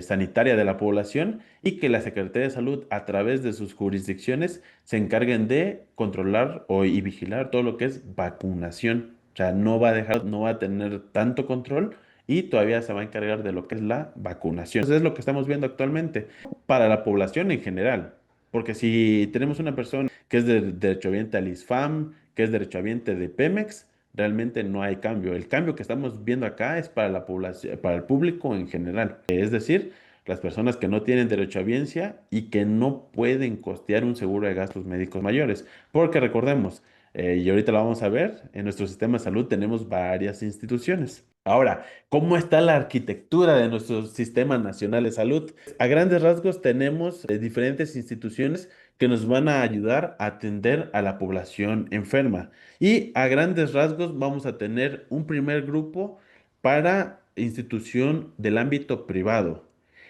sanitaria de la población y que la Secretaría de Salud, a través de sus jurisdicciones, se encarguen de controlar y vigilar todo lo que es vacunación. O sea, no va a dejar, no va a tener tanto control y todavía se va a encargar de lo que es la vacunación. Entonces es lo que estamos viendo actualmente para la población en general. Porque si tenemos una persona que es de derechohabiente al ISFAM, que es derechohabiente de Pemex, realmente no hay cambio. El cambio que estamos viendo acá es para la población, para el público en general. Es decir, las personas que no tienen derecho a biencia y que no pueden costear un seguro de gastos médicos mayores. Porque recordemos, y ahorita lo vamos a ver, en nuestro sistema de salud tenemos varias instituciones. Ahora, ¿cómo está la arquitectura de nuestro Sistema Nacional de Salud? A grandes rasgos tenemos diferentes instituciones que nos van a ayudar a atender a la población enferma. Y a grandes rasgos vamos a tener un primer grupo para institución del ámbito privado.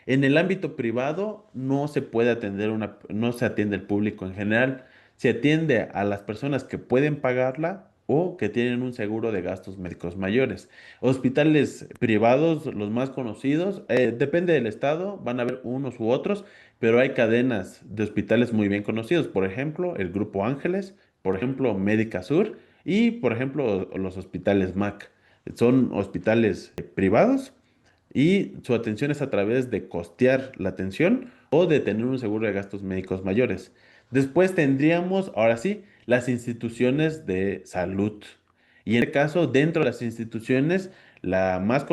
En el ámbito privado no se puede atender no se atiende el público en general, se atiende a las personas que pueden pagarla o que tienen un seguro de gastos médicos mayores. Hospitales privados, los más conocidos, depende del estado, van a haber unos u otros, pero hay cadenas de hospitales muy bien conocidos, por ejemplo, el Grupo Ángeles, por ejemplo, Médica Sur y, por ejemplo, los hospitales MAC. Son hospitales privados y su atención es a través de costear la atención o de tener un seguro de gastos médicos mayores. Después tendríamos, ahora sí, las instituciones de salud. Y en este caso, dentro de las instituciones, las más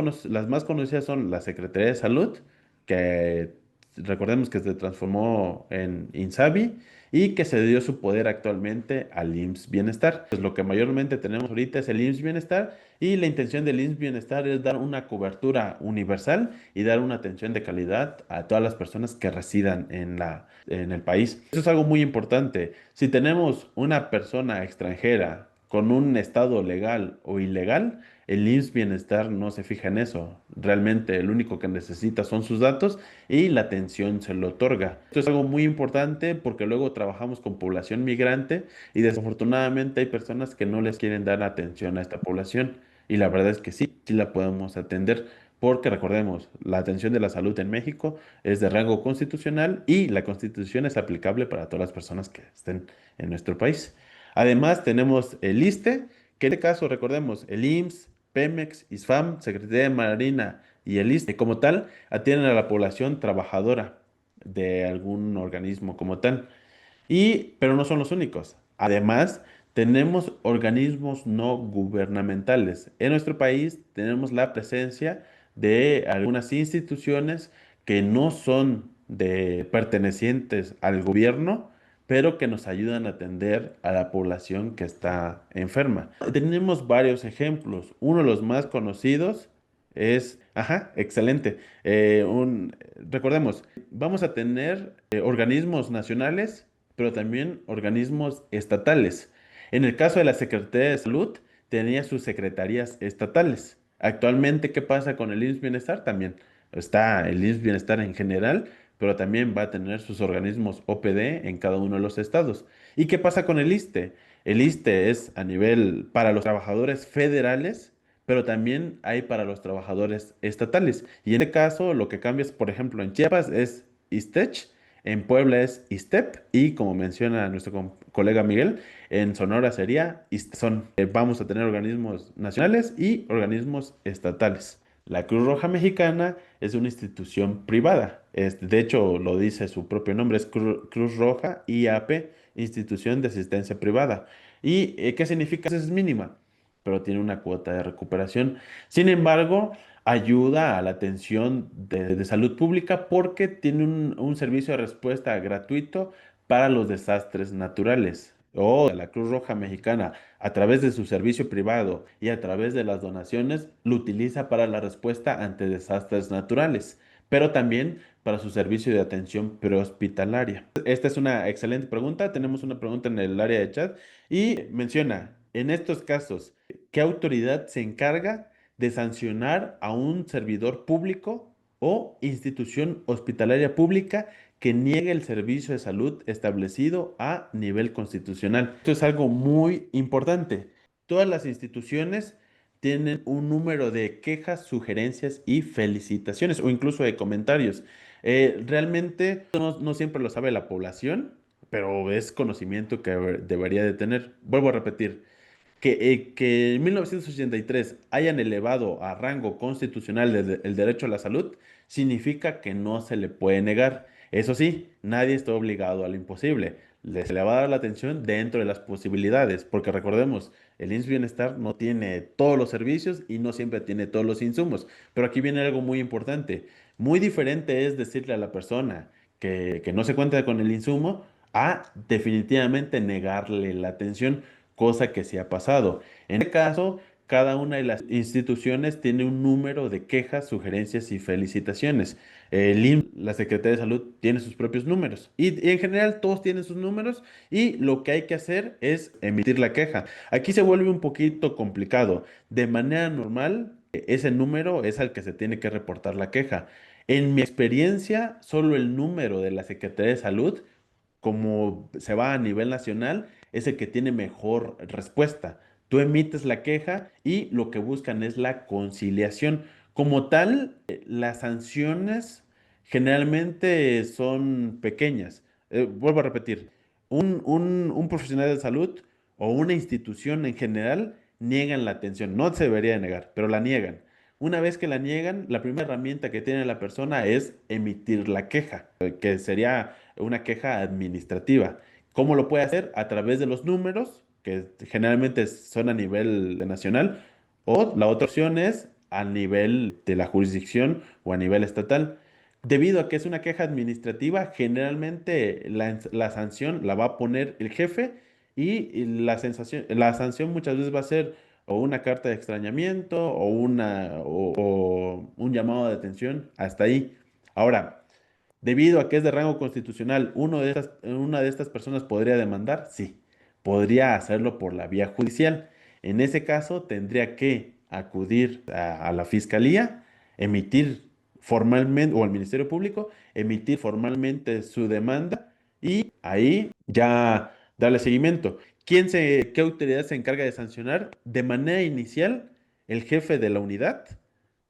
conocidas son la Secretaría de Salud, que recordemos que se transformó en INSABI y que se dio su poder actualmente al IMSS Bienestar. Pues lo que mayormente tenemos ahorita es el IMSS Bienestar y la intención del IMSS Bienestar es dar una cobertura universal y dar una atención de calidad a todas las personas que residan en el país. Eso es algo muy importante. Si tenemos una persona extranjera con un estado legal o ilegal, el IMSS Bienestar no se fija en eso. Realmente el único que necesita son sus datos y la atención se lo otorga. Esto es algo muy importante porque luego trabajamos con población migrante y desafortunadamente hay personas que no les quieren dar atención a esta población. Y la verdad es que sí, sí la podemos atender, porque recordemos, la atención de la salud en México es de rango constitucional y la Constitución es aplicable para todas las personas que estén en nuestro país. Además, tenemos el ISSSTE, que en este caso, recordemos, el IMSS, Pemex, ISFAM, Secretaría de Marina y el ISSSTE como tal atienden a la población trabajadora de algún organismo como tal. Pero no son los únicos. Además, tenemos organismos no gubernamentales. En nuestro país tenemos la presencia de algunas instituciones que no son pertenecientes al gobierno, pero que nos ayudan a atender a la población que está enferma. Tenemos varios ejemplos. Uno de los más conocidos ajá, excelente. Recordemos, vamos a tener organismos nacionales pero también organismos estatales. En el caso de la Secretaría de Salud, tenía sus secretarías estatales. Actualmente, ¿qué pasa con el IMSS Bienestar? También está el IMSS Bienestar en general, pero también va a tener sus organismos OPD en cada uno de los estados. ¿Y qué pasa con el ISSSTE? El ISSSTE es a nivel para los trabajadores federales, pero también hay para los trabajadores estatales. Y en este caso, lo que cambia es, por ejemplo, en Chiapas es ISTECH, en Puebla es ISTEP y como menciona nuestro colega Miguel, en Sonora sería ISTESON. Vamos a tener organismos nacionales y organismos estatales. La Cruz Roja Mexicana es una institución privada. De hecho, lo dice su propio nombre, es Cruz Roja IAP, Institución de Asistencia Privada. ¿Y qué significa? Es mínima, pero tiene una cuota de recuperación. Sin embargo, ayuda a la atención de salud pública porque tiene un servicio de respuesta gratuito para los desastres naturales. O la Cruz Roja Mexicana, a través de su servicio privado y a través de las donaciones, lo utiliza para la respuesta ante desastres naturales. pero también para su servicio de atención prehospitalaria. Esta es una excelente pregunta. Tenemos una pregunta en el área de chat y menciona, en estos casos, ¿qué autoridad se encarga de sancionar a un servidor público o institución hospitalaria pública que niegue el servicio de salud establecido a nivel constitucional? Esto es algo muy importante. Todas las instituciones tienen un número de quejas, sugerencias y felicitaciones o incluso de comentarios. Realmente no siempre lo sabe la población, pero es conocimiento que debería de tener. Vuelvo a repetir, que en 1983 hayan elevado a rango constitucional el derecho a la salud, significa que no se le puede negar. Eso sí, nadie está obligado a lo imposible. Se le va a dar la atención dentro de las posibilidades, porque recordemos, el IMSS Bienestar no tiene todos los servicios y no siempre tiene todos los insumos. Pero aquí viene algo muy importante. Muy diferente es decirle a la persona que no se cuenta con el insumo a definitivamente negarle la atención, cosa que sí ha pasado. En este caso, cada una de las instituciones tiene un número de quejas, sugerencias y felicitaciones. El IMSS, la Secretaría de Salud, tiene sus propios números y en general todos tienen sus números y lo que hay que hacer es emitir la queja. Aquí se vuelve un poquito complicado. De manera normal, ese número es al que se tiene que reportar la queja. En mi experiencia, solo el número de la Secretaría de Salud, como se va a nivel nacional, es el que tiene mejor respuesta. Tú emites la queja y lo que buscan es la conciliación. Como tal, las sanciones generalmente son pequeñas. Vuelvo a repetir, un profesional de salud o una institución en general niegan la atención. No se debería de negar, pero la niegan. Una vez que la niegan, la primera herramienta que tiene la persona es emitir la queja, que sería una queja administrativa. ¿Cómo lo puede hacer? A través de los números, que generalmente son a nivel nacional, o la otra opción es a nivel de la jurisdicción o a nivel estatal. Debido a que es una queja administrativa, generalmente la sanción la va a poner el jefe y la sanción muchas veces va a ser o una carta de extrañamiento o un llamado de atención hasta ahí. Ahora, debido a que es de rango constitucional, una de estas personas podría demandar, sí, podría hacerlo por la vía judicial. En ese caso, tendría que acudir a la fiscalía, emitir formalmente, o al Ministerio Público, emitir formalmente su demanda y ahí ya darle seguimiento. ¿Qué autoridad se encarga de sancionar? De manera inicial, el jefe de la unidad.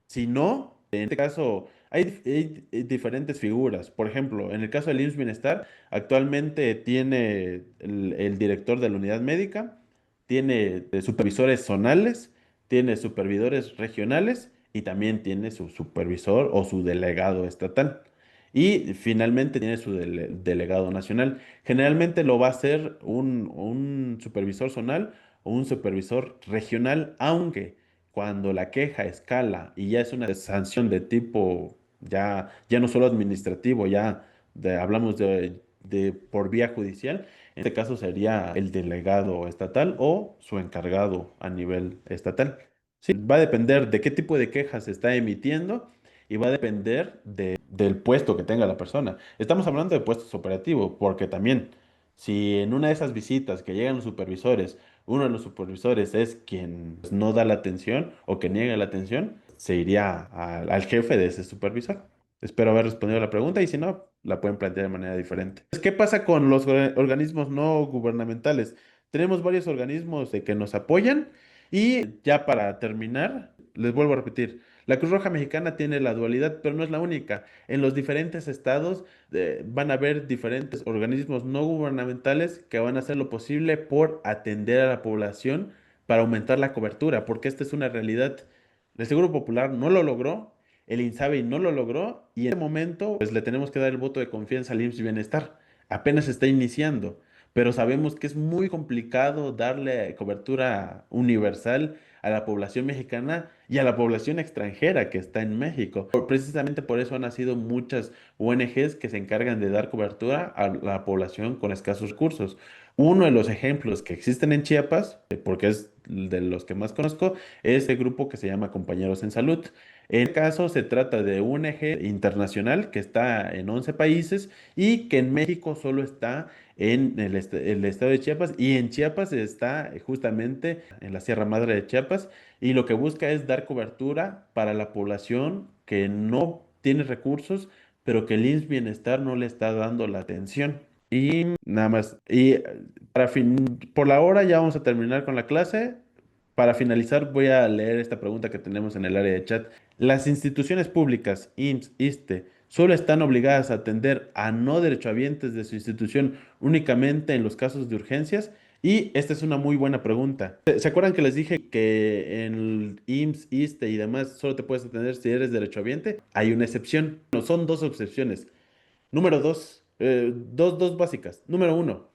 Si no, en este caso, hay diferentes figuras. Por ejemplo, en el caso del IMSS Bienestar, actualmente tiene el director de la unidad médica, tiene supervisores zonales, tiene supervisores regionales y también tiene su supervisor o su delegado estatal. Y finalmente tiene su delegado nacional. Generalmente lo va a hacer un supervisor zonal o un supervisor regional, aunque cuando la queja escala y ya es una sanción de tipo, ya no solo administrativo, hablamos de por vía judicial, en este caso sería el delegado estatal o su encargado a nivel estatal. Sí, va a depender de qué tipo de quejas se está emitiendo y va a depender del puesto que tenga la persona. Estamos hablando de puestos operativos, porque también, si en una de esas visitas que llegan los supervisores, uno de los supervisores es quien pues, no da la atención o que niega la atención, se iría al jefe de ese supervisor. Espero haber respondido a la pregunta y si no, la pueden plantear de manera diferente. ¿Qué pasa con los organismos no gubernamentales? Tenemos varios organismos que nos apoyan y ya para terminar, les vuelvo a repetir, la Cruz Roja Mexicana tiene la dualidad, pero no es la única. En los diferentes estados van a haber diferentes organismos no gubernamentales que van a hacer lo posible por atender a la población para aumentar la cobertura, porque esta es una realidad. El Seguro Popular no lo logró, el INSABI no lo logró y en este momento pues le tenemos que dar el voto de confianza al IMSS Bienestar. Apenas está iniciando, pero sabemos que es muy complicado darle cobertura universal a la población mexicana y a la población extranjera que está en México. Precisamente por eso han nacido muchas ONGs que se encargan de dar cobertura a la población con escasos recursos. Uno de los ejemplos que existen en Chiapas, porque es de los que más conozco, es el grupo que se llama Compañeros en Salud. En este caso se trata de un eje internacional que está en 11 países y que en México solo está en el estado de Chiapas, y en Chiapas está justamente en la Sierra Madre de Chiapas, y lo que busca es dar cobertura para la población que no tiene recursos, pero que el IMSS Bienestar no le está dando la atención. Y nada más. Y por la hora ya vamos a terminar con la clase. Para finalizar, voy a leer esta pregunta que tenemos en el área de chat. ¿Las instituciones públicas, IMSS, ISSSTE, solo están obligadas a atender a no derechohabientes de su institución únicamente en los casos de urgencias? Y esta es una muy buena pregunta. ¿Se acuerdan que les dije que en el IMSS, ISSSTE y demás solo te puedes atender si eres derechohabiente? Hay una excepción. No, son dos excepciones. Número dos, dos básicas. Número uno,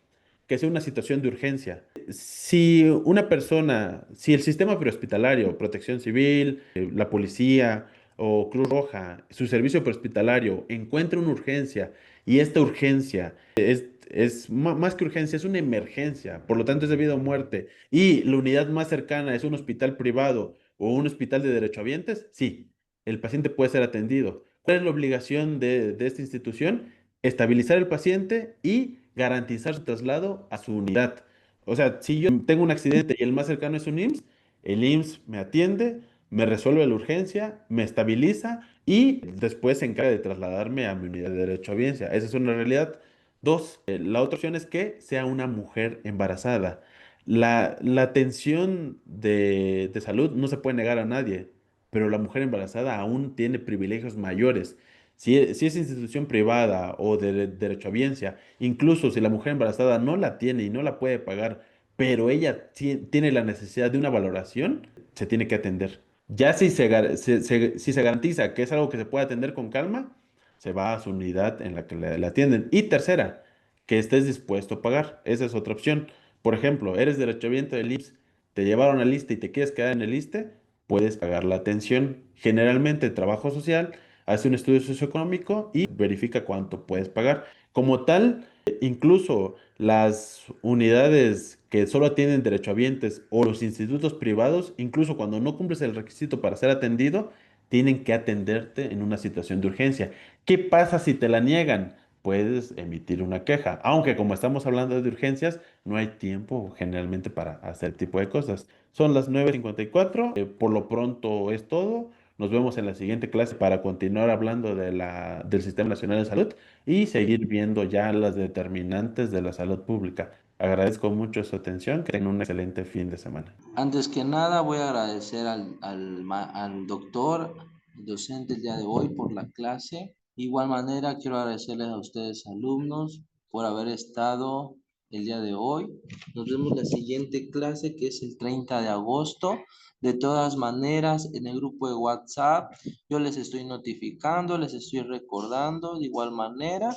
que sea una situación de urgencia. Si una persona, si el sistema prehospitalario, Protección Civil, la policía o Cruz Roja, su servicio prehospitalario encuentra una urgencia, y esta urgencia es más que urgencia, es una emergencia, por lo tanto es de vida o muerte, y la unidad más cercana es un hospital privado o un hospital de derechohabientes, sí, el paciente puede ser atendido. ¿Cuál es la obligación de esta institución? Estabilizar el paciente y garantizar su traslado a su unidad. O sea, si yo tengo un accidente y el más cercano es un IMSS, el IMSS me atiende, me resuelve la urgencia, me estabiliza y después se encarga de trasladarme a mi unidad de derecho a audiencia. Esa es una realidad. Dos, la otra opción es que sea una mujer embarazada. La atención de salud no se puede negar a nadie, pero la mujer embarazada aún tiene privilegios mayores. Si es institución privada o de derechohabiencia, incluso si la mujer embarazada no la tiene y no la puede pagar, pero ella tiene la necesidad de una valoración, se tiene que atender. Ya si se garantiza que es algo que se puede atender con calma, se va a su unidad en la que le atienden. Y tercera, que estés dispuesto a pagar. Esa es otra opción. Por ejemplo, eres derechohabiente del IMSS, te llevaron al ISSSTE y te quieres quedar en el ISSSTE, puedes pagar la atención. Generalmente, Trabajo Social hace un estudio socioeconómico y verifica cuánto puedes pagar. Como tal, incluso las unidades que solo atienden derechohabientes o los institutos privados, incluso cuando no cumples el requisito para ser atendido, tienen que atenderte en una situación de urgencia. ¿Qué pasa si te la niegan? Puedes emitir una queja, aunque como estamos hablando de urgencias, no hay tiempo generalmente para hacer tipo de cosas. Son las 9:54, por lo pronto es todo. Nos vemos en la siguiente clase para continuar hablando del Sistema Nacional de Salud y seguir viendo ya las determinantes de la salud pública. Agradezco mucho su atención, que tengan un excelente fin de semana. Antes que nada, voy a agradecer al doctor, el docente el día de hoy por la clase. De igual manera, quiero agradecerles a ustedes, alumnos, por haber estado el día de hoy. Nos vemos la siguiente clase, que es el 30 de agosto. De todas maneras, en el grupo de WhatsApp, yo les estoy notificando, les estoy recordando. De igual manera,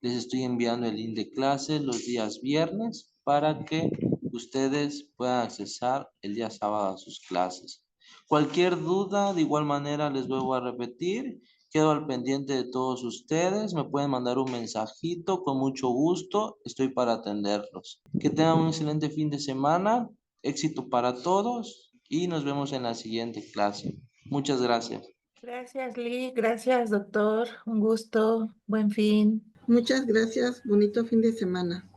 les estoy enviando el link de clase los días viernes para que ustedes puedan accesar el día sábado a sus clases. Cualquier duda, de igual manera, les vuelvo a repetir, quedo al pendiente de todos ustedes, me pueden mandar un mensajito, con mucho gusto, estoy para atenderlos. Que tengan un excelente fin de semana, éxito para todos y nos vemos en la siguiente clase. Muchas gracias. Gracias, Lee. Gracias, doctor. Un gusto. Buen fin. Muchas gracias, bonito fin de semana.